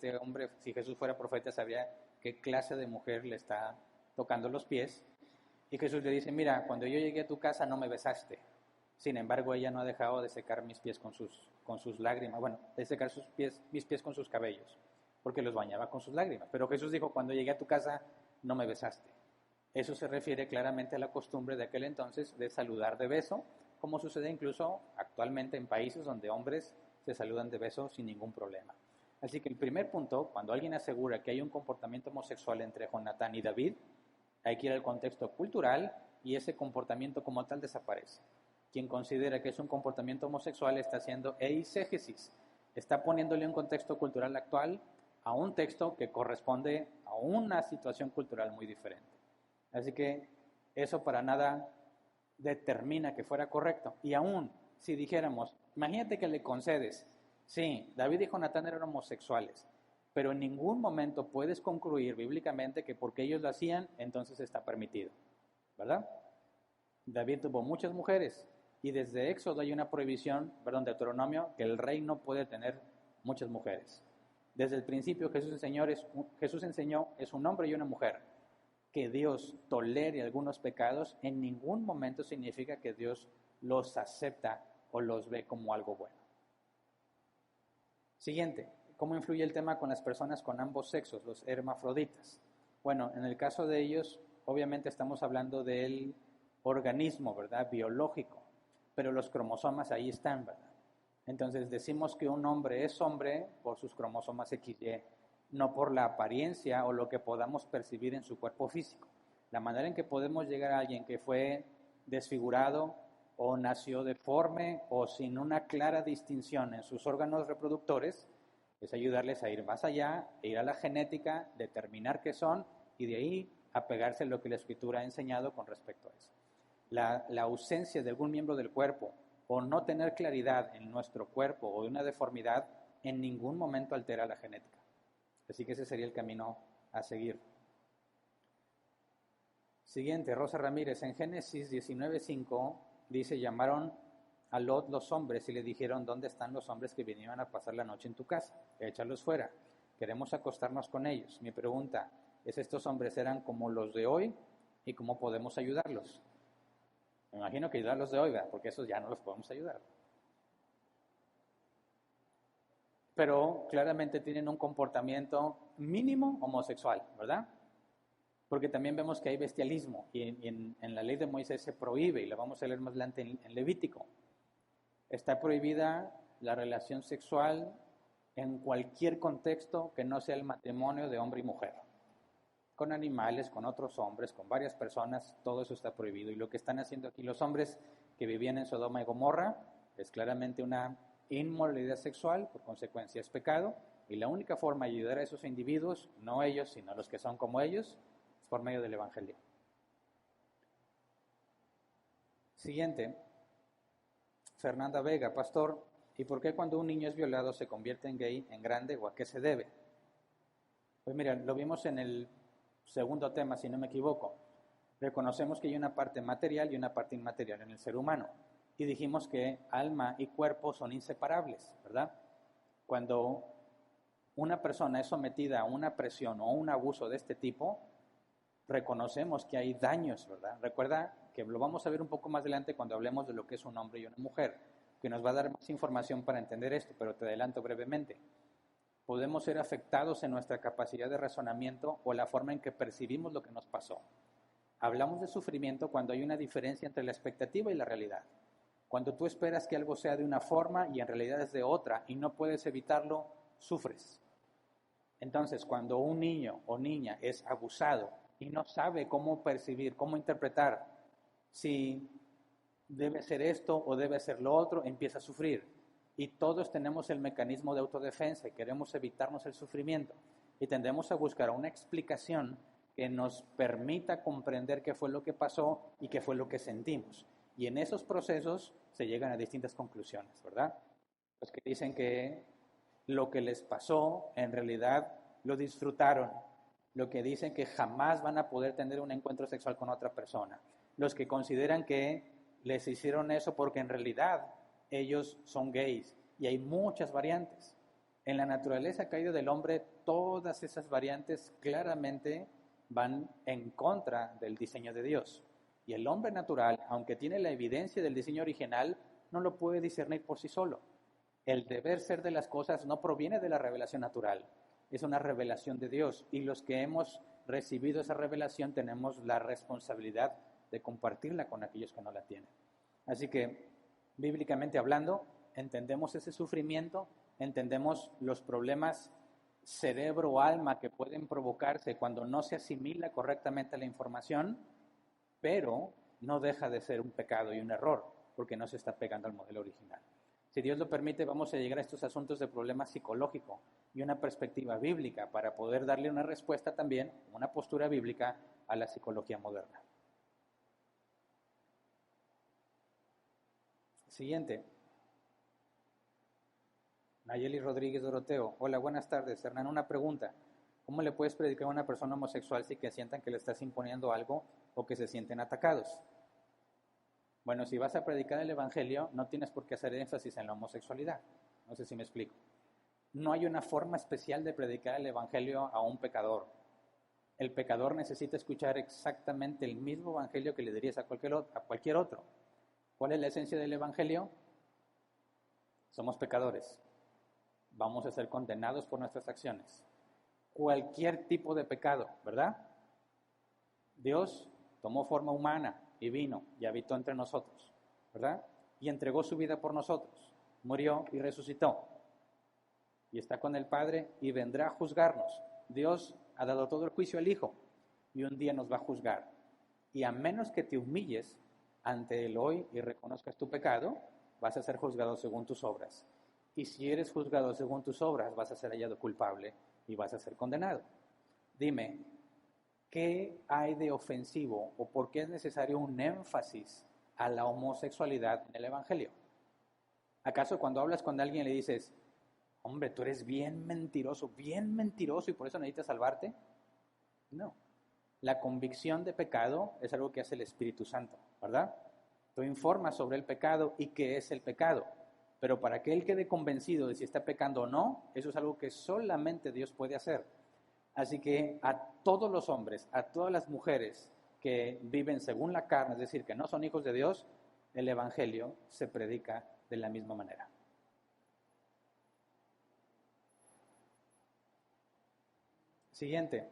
Jesús fuera profeta, sabría qué clase de mujer le está tocando los pies. Y Jesús le dice, mira, cuando yo llegué a tu casa no me besaste. Sin embargo, ella no ha dejado de secar mis pies con sus lágrimas. Bueno, de secar mis pies con sus cabellos, porque los bañaba con sus lágrimas. Pero Jesús dijo, cuando llegué a tu casa, no me besaste. Eso se refiere claramente a la costumbre de aquel entonces de saludar de beso, como sucede incluso actualmente en países donde hombres se saludan de beso sin ningún problema. Así que el primer punto, cuando alguien asegura que hay un comportamiento homosexual entre Jonatán y David, hay que ir al contexto cultural y ese comportamiento como tal desaparece. Quien considera que es un comportamiento homosexual está haciendo eisegesis, está poniéndole un contexto cultural actual a un texto que corresponde a una situación cultural muy diferente. Así que eso para nada determina que fuera correcto. Y aún si dijéramos, imagínate que le concedes, sí, David y Jonatán eran homosexuales, pero en ningún momento puedes concluir bíblicamente que porque ellos lo hacían, entonces está permitido, ¿verdad? David tuvo muchas mujeres y desde Éxodo hay una prohibición, Deuteronomio, que el rey no puede tener muchas mujeres. Desde el principio Jesús enseñó es un hombre y una mujer. Que Dios tolere algunos pecados en ningún momento significa que Dios los acepta o los ve como algo bueno. Siguiente, ¿cómo influye el tema con las personas con ambos sexos, los hermafroditas? Bueno, en el caso de ellos, obviamente estamos hablando del organismo, ¿verdad? Biológico, pero los cromosomas ahí están, ¿verdad? Entonces decimos que un hombre es hombre por sus cromosomas XY, no por la apariencia o lo que podamos percibir en su cuerpo físico. La manera en que podemos llegar a alguien que fue desfigurado o nació deforme o sin una clara distinción en sus órganos reproductores es ayudarles a ir más allá, e ir a la genética, determinar qué son y de ahí apegarse a lo que la Escritura ha enseñado con respecto a eso. La ausencia de algún miembro del cuerpo o no tener claridad en nuestro cuerpo o de una deformidad en ningún momento altera la genética. Así que ese sería el camino a seguir. Siguiente, Rosa Ramírez, en Génesis 19:5 dice, llamaron a Lot los hombres y le dijeron, ¿dónde están los hombres que vinieron a pasar la noche en tu casa? Échalos fuera, queremos acostarnos con ellos. Mi pregunta es, ¿estos hombres eran como los de hoy y cómo podemos ayudarlos? Me imagino que ayudar a los de hoy, ¿verdad? Porque esos ya no los podemos ayudar. Pero claramente tienen un comportamiento mínimo homosexual, ¿verdad? Porque también vemos que hay bestialismo y en la ley de Moisés se prohíbe, y lo vamos a leer más adelante en Levítico. Está prohibida la relación sexual en cualquier contexto que no sea el matrimonio de hombre y mujer. Con animales, con otros hombres, con varias personas, todo eso está prohibido. Y lo que están haciendo aquí los hombres que vivían en Sodoma y Gomorra es claramente una inmoralidad sexual, por consecuencia es pecado, y la única forma de ayudar a esos individuos, no ellos, sino los que son como ellos, es por medio del Evangelio. Siguiente, Fernanda Vega, pastor, ¿y por qué cuando un niño es violado se convierte en gay en grande o a qué se debe? Pues mira, lo vimos en el segundo tema, si no me equivoco. Reconocemos que hay una parte material y una parte inmaterial en el ser humano. Y dijimos que alma y cuerpo son inseparables, ¿verdad? Cuando una persona es sometida a una presión o un abuso de este tipo, reconocemos que hay daños, ¿verdad? Recuerda que lo vamos a ver un poco más adelante cuando hablemos de lo que es un hombre y una mujer, que nos va a dar más información para entender esto, pero te adelanto brevemente. Podemos ser afectados en nuestra capacidad de razonamiento o la forma en que percibimos lo que nos pasó. Hablamos de sufrimiento cuando hay una diferencia entre la expectativa y la realidad. Cuando tú esperas que algo sea de una forma y en realidad es de otra y no puedes evitarlo, sufres. Entonces, cuando un niño o niña es abusado y no sabe cómo percibir, cómo interpretar si debe ser esto o debe ser lo otro, empieza a sufrir. Y todos tenemos el mecanismo de autodefensa y queremos evitarnos el sufrimiento. Y tendemos a buscar una explicación que nos permita comprender qué fue lo que pasó y qué fue lo que sentimos. Y en esos procesos se llegan a distintas conclusiones, ¿verdad? Los que dicen que lo que les pasó en realidad lo disfrutaron. Lo que dicen que jamás van a poder tener un encuentro sexual con otra persona. Los que consideran que les hicieron eso porque en realidad ellos son gays. Y hay muchas variantes. En la naturaleza caída del hombre, todas esas variantes claramente van en contra del diseño de Dios. Y el hombre natural, aunque tiene la evidencia del diseño original, no lo puede discernir por sí solo. El deber ser de las cosas no proviene de la revelación natural, es una revelación de Dios. Y los que hemos recibido esa revelación tenemos la responsabilidad de compartirla con aquellos que no la tienen. Así que, bíblicamente hablando, entendemos ese sufrimiento, entendemos los problemas cerebro-alma que pueden provocarse cuando no se asimila correctamente la información, pero no deja de ser un pecado y un error, porque no se está pegando al modelo original. Si Dios lo permite, vamos a llegar a estos asuntos de problema psicológico y una perspectiva bíblica para poder darle una respuesta también, una postura bíblica a la psicología moderna. Siguiente. Nayeli Rodríguez Doroteo. Hola, buenas tardes. Hernán, una pregunta. ¿Cómo le puedes predicar a una persona homosexual si que sientan que le estás imponiendo algo o que se sienten atacados? Bueno, si vas a predicar el Evangelio, no tienes por qué hacer énfasis en la homosexualidad. No sé si me explico. No hay una forma especial de predicar el Evangelio a un pecador. El pecador necesita escuchar exactamente el mismo Evangelio que le dirías a cualquier otro. ¿Cuál es la esencia del Evangelio? Somos pecadores. Vamos a ser condenados por nuestras acciones. Cualquier tipo de pecado, ¿verdad? Dios tomó forma humana y vino y habitó entre nosotros, ¿verdad? Y entregó su vida por nosotros, murió y resucitó. Y está con el Padre y vendrá a juzgarnos. Dios ha dado todo el juicio al Hijo y un día nos va a juzgar. Y a menos que te humilles ante Él hoy y reconozcas tu pecado, vas a ser juzgado según tus obras. Y si eres juzgado según tus obras, vas a ser hallado culpable y vas a ser condenado. Dime, ¿qué hay de ofensivo o por qué es necesario un énfasis a la homosexualidad en el Evangelio? ¿Acaso cuando hablas con alguien le dices, hombre, tú eres bien mentiroso y por eso necesitas salvarte? No. La convicción de pecado es algo que hace el Espíritu Santo, ¿verdad? Tú informas sobre el pecado y qué es el pecado. Pero para que él quede convencido de si está pecando o no, eso es algo que solamente Dios puede hacer. Así que a todos los hombres, a todas las mujeres que viven según la carne, es decir, que no son hijos de Dios, el Evangelio se predica de la misma manera. Siguiente.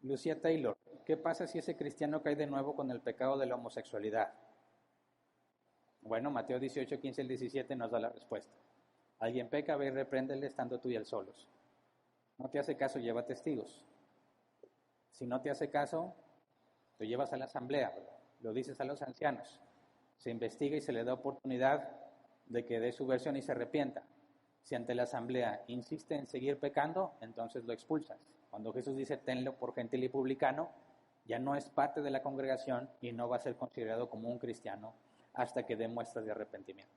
Lucia Taylor. ¿Qué pasa si ese cristiano cae de nuevo con el pecado de la homosexualidad? Bueno, Mateo 18, 15 al 17 nos da la respuesta. Alguien peca, ve y repréndele estando tú y él solos. No te hace caso, lleva testigos. Si no te hace caso, lo llevas a la asamblea, lo dices a los ancianos. Se investiga y se le da oportunidad de que dé su versión y se arrepienta. Si ante la asamblea insiste en seguir pecando, entonces lo expulsas. Cuando Jesús dice tenlo por gentil y publicano, ya no es parte de la congregación y no va a ser considerado como un cristiano hasta que dé muestras de arrepentimiento.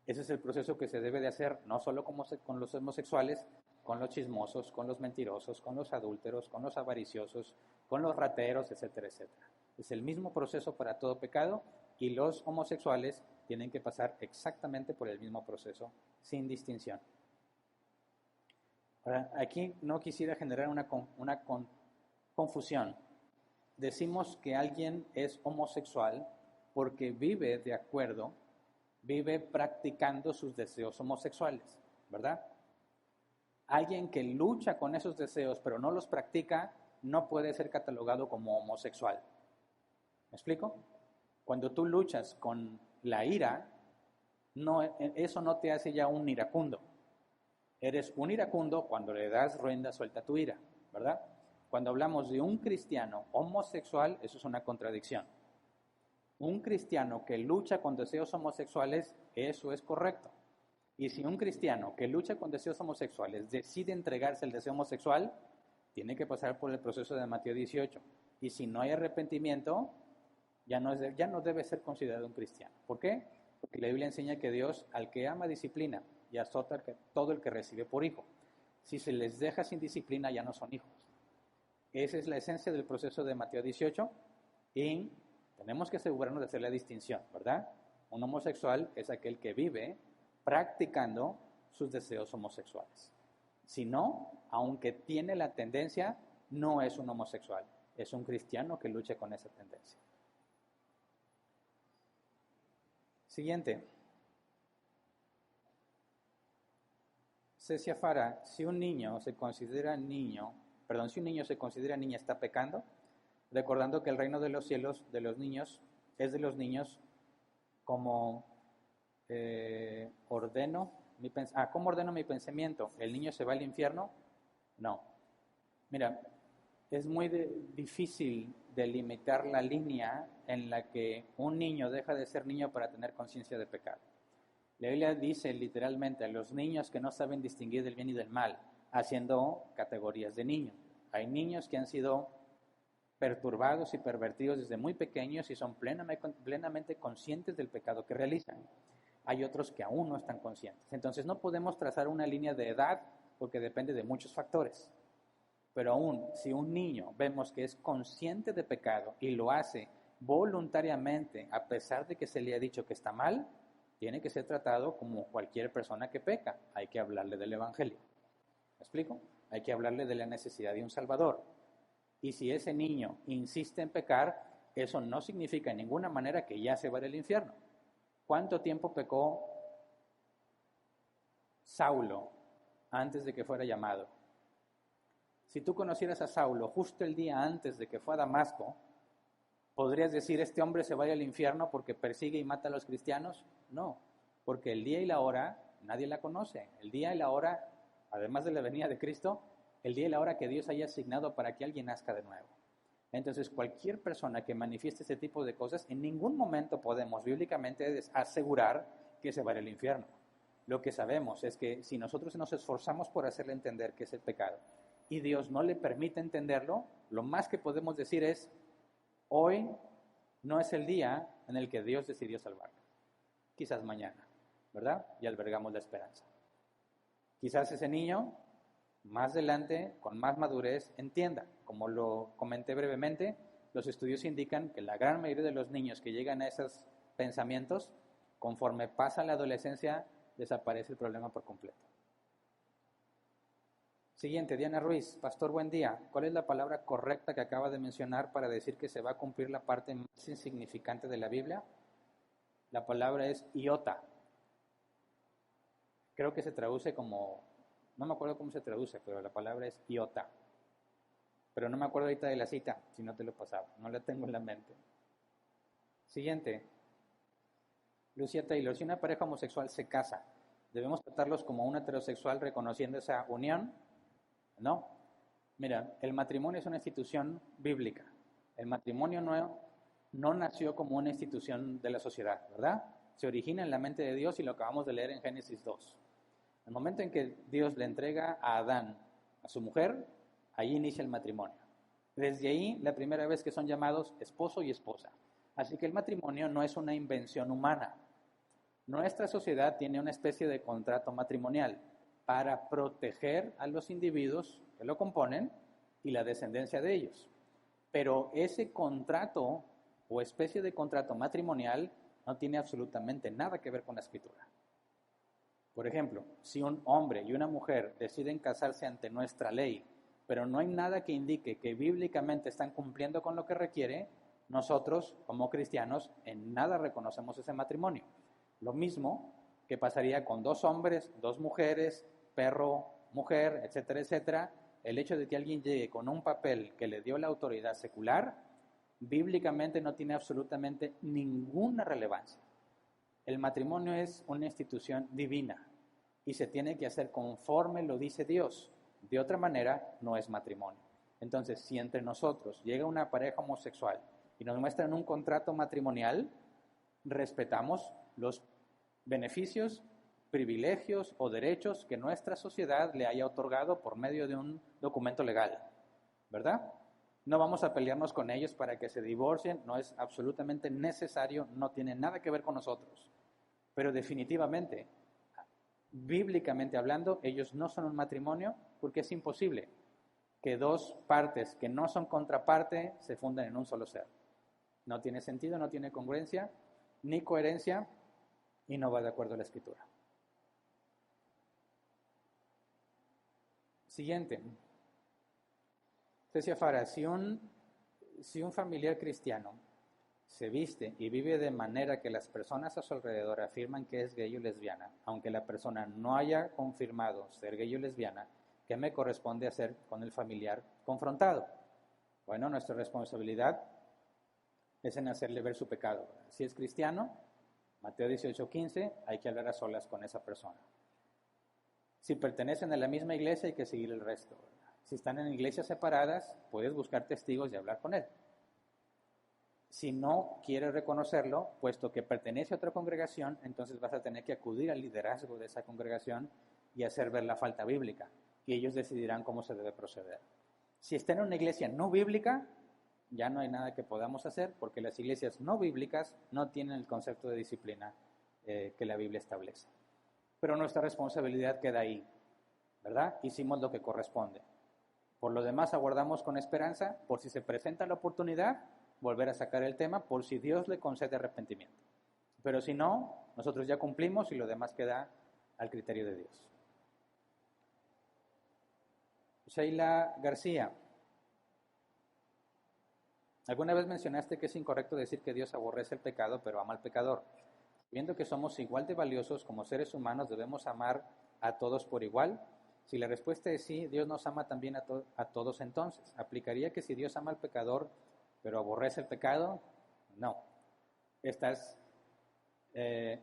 Ese es el proceso que se debe de hacer, no solo con los homosexuales, con los chismosos, con los mentirosos, con los adúlteros, con los avariciosos, con los rateros, etcétera, etcétera. Es el mismo proceso para todo pecado y los homosexuales tienen que pasar exactamente por el mismo proceso, sin distinción. Ahora, aquí no quisiera generar una confusión. Decimos que alguien es homosexual porque vive de acuerdo, vive practicando sus deseos homosexuales, ¿verdad? Alguien que lucha con esos deseos pero no los practica no puede ser catalogado como homosexual. ¿Me explico? Cuando tú luchas con la ira, eso no te hace ya un iracundo. Eres un iracundo cuando le das rienda suelta a tu ira, ¿verdad? Cuando hablamos de un cristiano homosexual, eso es una contradicción. Un cristiano que lucha con deseos homosexuales, eso es correcto. Y si un cristiano que lucha con deseos homosexuales decide entregarse al deseo homosexual, tiene que pasar por el proceso de Mateo 18. Y si no hay arrepentimiento, ya no debe ser considerado un cristiano. ¿Por qué? Porque la Biblia enseña que Dios al que ama disciplina y azota todo el que recibe por hijo. Si se les deja sin disciplina, ya no son hijos. Esa es la esencia del proceso de Mateo 18 y tenemos que asegurarnos de hacer la distinción, ¿verdad? Un homosexual es aquel que vive practicando sus deseos homosexuales. Si no, aunque tiene la tendencia, no es un homosexual, es un cristiano que lucha con esa tendencia. Siguiente. Cecia Fara, si un niño se considera niña, ¿está pecando? Recordando que el reino de los cielos de los niños es de los niños como ¿cómo ordeno mi pensamiento? ¿El niño se va al infierno? No. Mira, es muy difícil delimitar la línea en la que un niño deja de ser niño para tener conciencia de pecado. La Biblia dice literalmente a los niños que no saben distinguir del bien y del mal, haciendo categorías de niños. Hay niños que han sido perturbados y pervertidos desde muy pequeños y son plenamente conscientes del pecado que realizan. Hay otros que aún no están conscientes. Entonces no podemos trazar una línea de edad porque depende de muchos factores. Pero aún si un niño vemos que es consciente de pecado y lo hace voluntariamente a pesar de que se le ha dicho que está mal, tiene que ser tratado como cualquier persona que peca. Hay que hablarle del Evangelio. ¿Me explico? Hay que hablarle de la necesidad de un Salvador. Y si ese niño insiste en pecar, eso no significa en ninguna manera que ya se va del infierno. ¿Cuánto tiempo pecó Saulo antes de que fuera llamado? Si tú conocieras a Saulo justo el día antes de que fue a Damasco, ¿podrías decir este hombre se va al infierno porque persigue y mata a los cristianos? No, porque el día y la hora nadie la conoce. El día y la hora, además de la venida de Cristo, el día y la hora que Dios haya asignado para que alguien nazca de nuevo. Entonces, cualquier persona que manifieste ese tipo de cosas, en ningún momento podemos bíblicamente asegurar que se va al infierno. Lo que sabemos es que si nosotros nos esforzamos por hacerle entender que es el pecado y Dios no le permite entenderlo, lo más que podemos decir es, hoy no es el día en el que Dios decidió salvarlo. Quizás mañana, ¿verdad? Y albergamos la esperanza. Quizás ese niño más adelante, con más madurez, entienda. Como lo comenté brevemente, los estudios indican que la gran mayoría de los niños que llegan a esos pensamientos, conforme pasa la adolescencia, desaparece el problema por completo. Siguiente, Diana Ruiz. Pastor, buen día. ¿Cuál es la palabra correcta que acaba de mencionar para decir que se va a cumplir la parte más insignificante de la Biblia? La palabra es iota. Creo que se traduce como, no me acuerdo cómo se traduce, pero la palabra es iota. Pero no me acuerdo ahorita de la cita, si no te lo pasaba, no la tengo en la mente. Siguiente, Lucía Taylor. Si una pareja homosexual se casa, ¿debemos tratarlos como un heterosexual reconociendo esa unión? No. Mira, el matrimonio es una institución bíblica. El matrimonio no nació como una institución de la sociedad, ¿verdad? Se origina en la mente de Dios y lo acabamos de leer en Génesis 2. El momento en que Dios le entrega a Adán a su mujer, ahí inicia el matrimonio. Desde ahí, la primera vez que son llamados esposo y esposa. Así que el matrimonio no es una invención humana. Nuestra sociedad tiene una especie de contrato matrimonial para proteger a los individuos que lo componen y la descendencia de ellos. Pero ese contrato o especie de contrato matrimonial no tiene absolutamente nada que ver con la Escritura. Por ejemplo, si un hombre y una mujer deciden casarse ante nuestra ley, pero no hay nada que indique que bíblicamente están cumpliendo con lo que requiere, nosotros, como cristianos, en nada reconocemos ese matrimonio. Lo mismo que pasaría con dos hombres, dos mujeres, perro, mujer, etcétera, etcétera. El hecho de que alguien llegue con un papel que le dio la autoridad secular, bíblicamente no tiene absolutamente ninguna relevancia. El matrimonio es una institución divina y se tiene que hacer conforme lo dice Dios. De otra manera, no es matrimonio. Entonces, si entre nosotros llega una pareja homosexual y nos muestran un contrato matrimonial, respetamos los beneficios, privilegios o derechos que nuestra sociedad le haya otorgado por medio de un documento legal, ¿verdad? No vamos a pelearnos con ellos para que se divorcien, no es absolutamente necesario, no tiene nada que ver con nosotros. Pero definitivamente, bíblicamente hablando, ellos no son un matrimonio porque es imposible que dos partes que no son contraparte se fundan en un solo ser. No tiene sentido, no tiene congruencia ni coherencia y no va de acuerdo a la Escritura. Siguiente. Cecia Fara, si un familiar cristiano se viste y vive de manera que las personas a su alrededor afirman que es gay o lesbiana, aunque la persona no haya confirmado ser gay o lesbiana, ¿qué me corresponde hacer con el familiar confrontado? Bueno, nuestra responsabilidad es en hacerle ver su pecado. Si es cristiano, Mateo 18:15, hay que hablar a solas con esa persona. Si pertenecen a la misma iglesia, hay que seguir el resto. Si están en iglesias separadas, puedes buscar testigos y hablar con él. Si no quiere reconocerlo, puesto que pertenece a otra congregación, entonces vas a tener que acudir al liderazgo de esa congregación y hacer ver la falta bíblica. Y ellos decidirán cómo se debe proceder. Si está en una iglesia no bíblica, ya no hay nada que podamos hacer, porque las iglesias no bíblicas no tienen el concepto de disciplina que la Biblia establece. Pero nuestra responsabilidad queda ahí, ¿verdad? Hicimos lo que corresponde. Por lo demás, aguardamos con esperanza, por si se presenta la oportunidad, volver a sacar el tema, por si Dios le concede arrepentimiento. Pero si no, nosotros ya cumplimos y lo demás queda al criterio de Dios. Sheila García, alguna vez mencionaste que es incorrecto decir que Dios aborrece el pecado, pero ama al pecador. Viendo que somos igual de valiosos como seres humanos, ¿debemos amar a todos por igual? Si la respuesta es sí, Dios nos ama también a todos entonces. ¿Aplicaría que si Dios ama al pecador, pero aborrece el pecado? No. Estás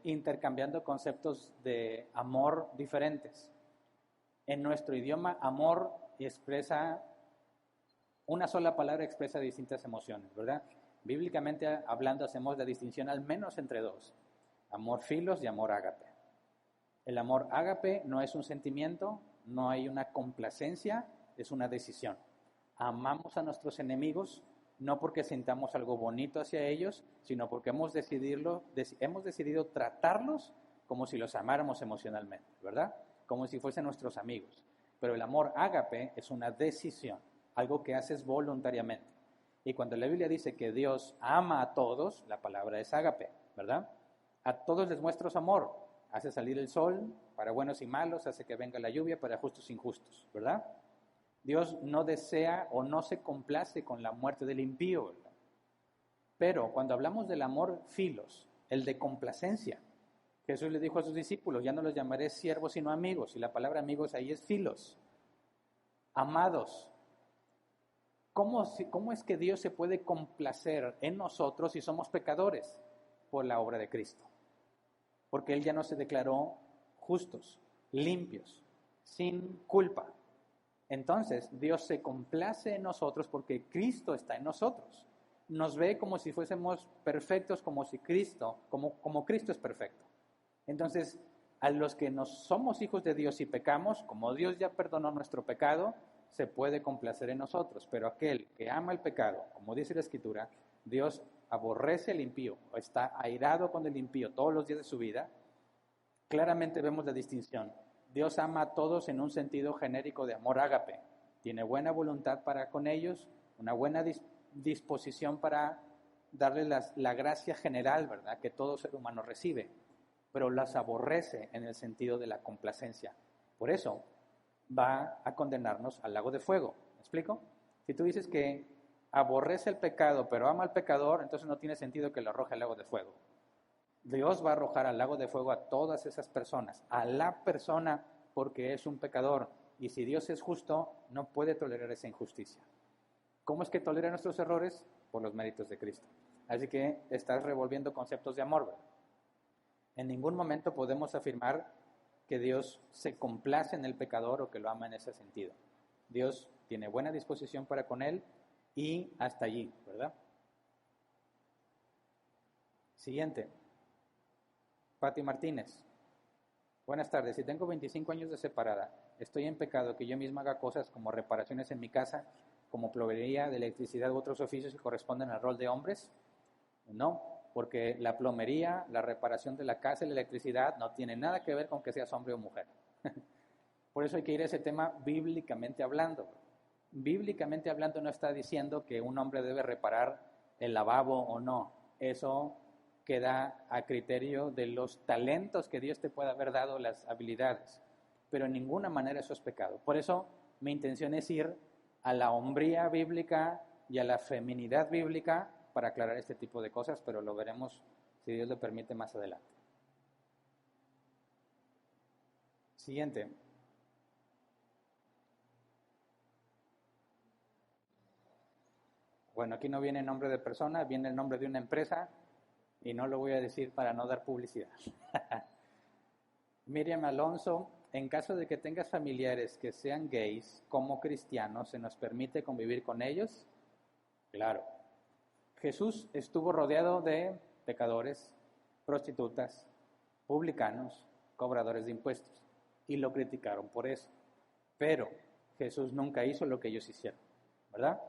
intercambiando conceptos de amor diferentes. En nuestro idioma, amor expresa, una sola palabra expresa distintas emociones, ¿verdad? Bíblicamente hablando, hacemos la distinción al menos entre dos: amor filos y amor ágape. El amor ágape no es un sentimiento, no hay una complacencia, es una decisión. Amamos a nuestros enemigos no porque sintamos algo bonito hacia ellos, sino porque hemos decidido tratarlos como si los amáramos emocionalmente, ¿verdad? Como si fuesen nuestros amigos. Pero el amor ágape es una decisión, algo que haces voluntariamente. Y cuando la Biblia dice que Dios ama a todos, la palabra es ágape, ¿verdad? A todos les muestra su amor. Hace salir el sol para buenos y malos, hace que venga la lluvia para justos e injustos, ¿verdad? Dios no desea o no se complace con la muerte del impío, ¿verdad? Pero cuando hablamos del amor filos, el de complacencia, Jesús le dijo a sus discípulos, ya no los llamaré siervos sino amigos, y la palabra amigos ahí es filos, amados. ¿Cómo es que Dios se puede complacer en nosotros si somos pecadores? Por la obra de Cristo. Porque Él ya nos declaró justos, limpios, sin culpa. Entonces, Dios se complace en nosotros porque Cristo está en nosotros. Nos ve como si fuésemos perfectos, como Cristo es perfecto. Entonces, a los que somos hijos de Dios y pecamos, como Dios ya perdonó nuestro pecado, se puede complacer en nosotros. Pero aquel que ama el pecado, como dice la Escritura, Dios aborrece al impío, o está airado con el impío todos los días de su vida. Claramente vemos la distinción. Dios ama a todos en un sentido genérico de amor ágape. Tiene buena voluntad para con ellos, una buena disposición para darles la gracia general, ¿verdad?, que todo ser humano recibe, pero las aborrece en el sentido de la complacencia. Por eso va a condenarnos al lago de fuego. ¿Me explico? Si tú dices que aborrece el pecado, pero ama al pecador, entonces no tiene sentido que lo arroje al lago de fuego. Dios va a arrojar al lago de fuego a todas esas personas, a la persona porque es un pecador. Y si Dios es justo, no puede tolerar esa injusticia. ¿Cómo es que tolera nuestros errores? Por los méritos de Cristo. Así que estás revolviendo conceptos de amor, ¿verdad? En ningún momento podemos afirmar que Dios se complace en el pecador o que lo ama en ese sentido. Dios tiene buena disposición para con él y hasta allí, ¿verdad? Siguiente. Pati Martínez. Buenas tardes. Si tengo 25 años de separada, ¿estoy en pecado que yo misma haga cosas como reparaciones en mi casa, como plomería de electricidad u otros oficios que corresponden al rol de hombres? No, porque la plomería, la reparación de la casa y la electricidad no tiene nada que ver con que seas hombre o mujer. Por eso hay que ir a ese tema bíblicamente hablando. Bíblicamente hablando no está diciendo que un hombre debe reparar el lavabo o no. Eso queda a criterio de los talentos que Dios te pueda haber dado, las habilidades. Pero en ninguna manera eso es pecado. Por eso mi intención es ir a la hombría bíblica y a la feminidad bíblica para aclarar este tipo de cosas, pero lo veremos, si Dios lo permite, más adelante. Siguiente. Bueno, aquí no viene el nombre de persona, viene el nombre de una empresa y no lo voy a decir para no dar publicidad. Miriam Alonso, en caso de que tengas familiares que sean gays como cristianos, ¿se nos permite convivir con ellos? Claro. Jesús estuvo rodeado de pecadores, prostitutas, publicanos, cobradores de impuestos, y lo criticaron por eso. Pero Jesús nunca hizo lo que ellos hicieron, ¿verdad?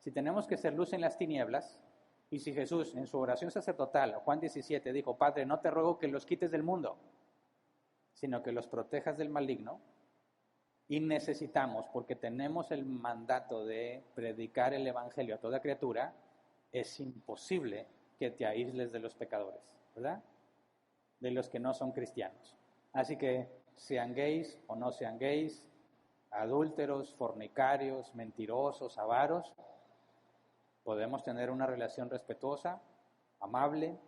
Si tenemos que ser luz en las tinieblas, y si Jesús en su oración sacerdotal, Juan 17, dijo, Padre, no te ruego que los quites del mundo, sino que los protejas del maligno, y necesitamos, porque tenemos el mandato de predicar el evangelio a toda criatura, es imposible que te aísles de los pecadores, ¿verdad? De los que no son cristianos. Así que sean gays o no sean gays, adúlteros, fornicarios, mentirosos, avaros, podemos tener una relación respetuosa, amable,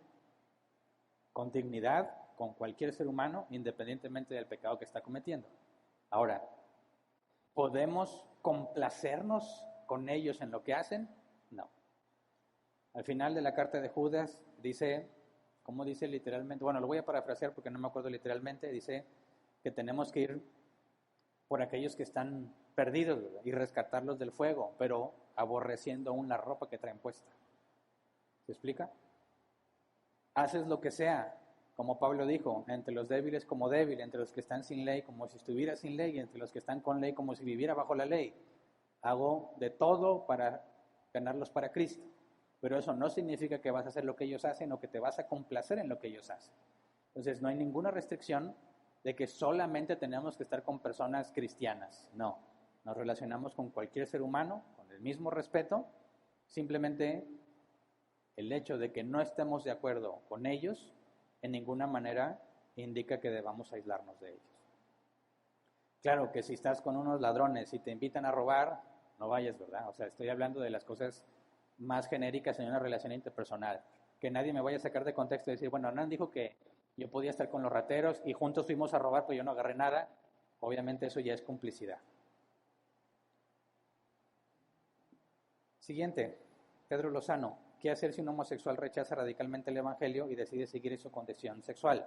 con dignidad, con cualquier ser humano, independientemente del pecado que está cometiendo. Ahora, ¿podemos complacernos con ellos en lo que hacen? No. Al final de la carta de Judas dice, ¿cómo dice literalmente? Bueno, lo voy a parafrasear porque no me acuerdo literalmente. Dice que tenemos que ir por aquellos que están perdidos, ¿verdad?, y rescatarlos del fuego, pero aborreciendo aún la ropa que traen puesta. ¿Se explica? Haces lo que sea, como Pablo dijo, entre los débiles como débil, entre los que están sin ley como si estuviera sin ley, y entre los que están con ley como si viviera bajo la ley. Hago de todo para ganarlos para Cristo. Pero eso no significa que vas a hacer lo que ellos hacen o que te vas a complacer en lo que ellos hacen. Entonces no hay ninguna restricción de que solamente tenemos que estar con personas cristianas. No, nos relacionamos con cualquier ser humano con el mismo respeto, simplemente el hecho de que no estemos de acuerdo con ellos en ninguna manera indica que debamos aislarnos de ellos. Claro que si estás con unos ladrones y te invitan a robar, no vayas, ¿verdad? O sea, estoy hablando de las cosas más genéricas en una relación interpersonal. Que nadie me vaya a sacar de contexto y decir, bueno, Hernán dijo que yo podía estar con los rateros y juntos fuimos a robar, pero yo no agarré nada. Obviamente eso ya es complicidad. Siguiente, Pedro Lozano. ¿Qué hacer si un homosexual rechaza radicalmente el evangelio y decide seguir su condición sexual?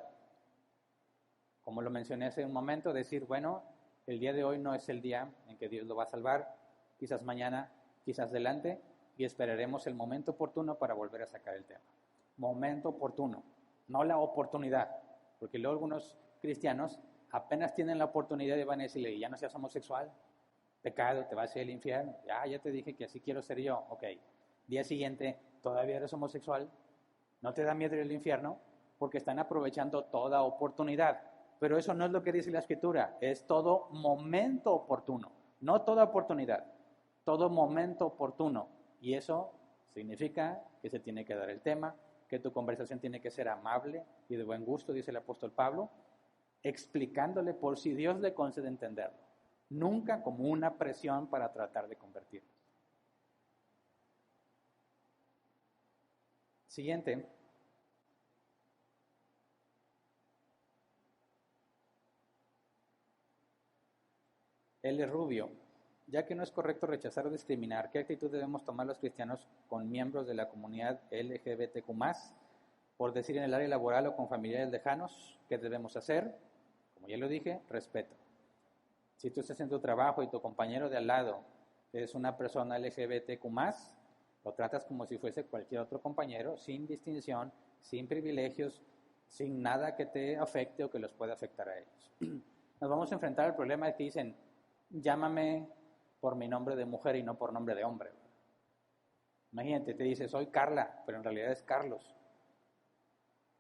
Como lo mencioné hace un momento, decir, bueno, el día de hoy no es el día en que Dios lo va a salvar, quizás mañana, quizás adelante, y esperaremos el momento oportuno para volver a sacar el tema. Momento oportuno, no la oportunidad, porque luego algunos cristianos apenas tienen la oportunidad y van a decirle, ya no seas homosexual, pecado, te vas a ir al infierno, ya te dije que así quiero ser yo, ok. Día siguiente, todavía eres homosexual, no te da miedo ir al infierno, porque están aprovechando toda oportunidad. Pero eso no es lo que dice la Escritura, es todo momento oportuno, no toda oportunidad, todo momento oportuno. Y eso significa que se tiene que dar el tema, que tu conversación tiene que ser amable y de buen gusto, dice el apóstol Pablo, explicándole por si Dios le concede entenderlo. Nunca como una presión para tratar de convertirlo. Siguiente. L. Rubio, ya que no es correcto rechazar o discriminar, ¿qué actitud debemos tomar los cristianos con miembros de la comunidad LGBTQ+, por decir en el área laboral o con familiares lejanos? ¿Qué debemos hacer? Como ya lo dije, respeto. Si tú estás en tu trabajo y tu compañero de al lado es una persona LGBTQ+, lo tratas como si fuese cualquier otro compañero, sin distinción, sin privilegios, sin nada que te afecte o que los pueda afectar a ellos. Nos vamos a enfrentar al problema de que dicen, llámame por mi nombre de mujer y no por nombre de hombre. Imagínate, te dice, soy Carla, pero en realidad es Carlos.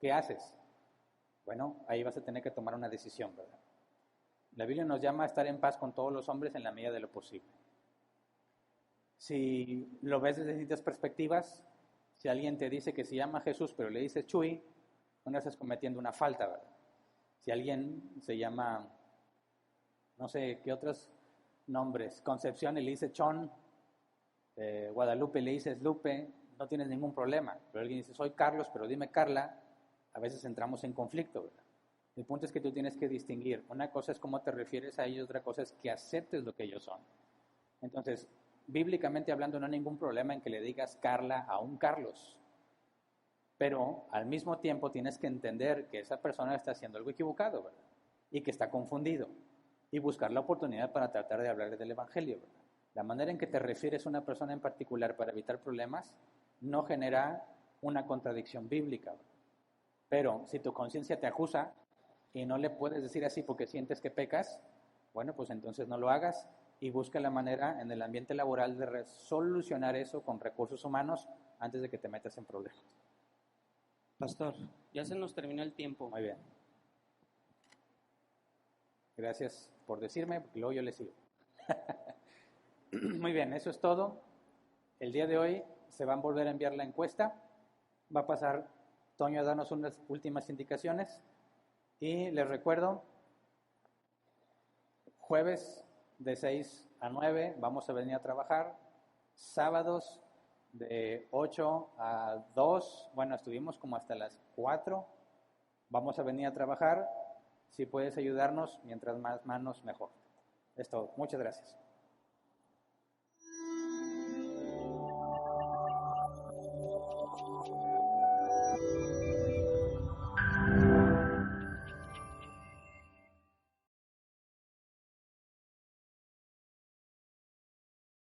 ¿Qué haces? Bueno, ahí vas a tener que tomar una decisión, ¿verdad? La Biblia nos llama a estar en paz con todos los hombres en la medida de lo posible. Si lo ves desde distintas perspectivas, si alguien te dice que se llama Jesús, pero le dices Chuy, no estás cometiendo una falta, ¿verdad? Si alguien se llama, no sé, ¿qué otros nombres? Concepción y le dice Chon, Guadalupe le dices Lupe, no tienes ningún problema. Pero alguien dice, soy Carlos, pero dime Carla, a veces entramos en conflicto, ¿verdad? El punto es que tú tienes que distinguir. Una cosa es cómo te refieres a ellos, otra cosa es que aceptes lo que ellos son. Entonces, bíblicamente hablando, no hay ningún problema en que le digas Carla a un Carlos. Pero al mismo tiempo tienes que entender que esa persona está haciendo algo equivocado, ¿verdad? Y que está confundido. Y buscar la oportunidad para tratar de hablar del Evangelio, ¿verdad? La manera en que te refieres a una persona en particular para evitar problemas no genera una contradicción bíblica, ¿verdad? Pero si tu conciencia te acusa y no le puedes decir así porque sientes que pecas, bueno, pues entonces no lo hagas y busca la manera en el ambiente laboral de solucionar eso con recursos humanos antes de que te metas en problemas. Pastor, ya se nos terminó el tiempo. Muy bien. Gracias por decirme, porque luego yo le sigo. Muy bien, eso es todo. El día de hoy se va a volver a enviar la encuesta. Va a pasar Toño a darnos unas últimas indicaciones. Y les recuerdo, jueves de 6 a 9 vamos a venir a trabajar. Sábados de 8 a 2, bueno, estuvimos como hasta las 4. Vamos a venir a trabajar. Si puedes ayudarnos, mientras más manos, mejor. Es todo. Muchas gracias.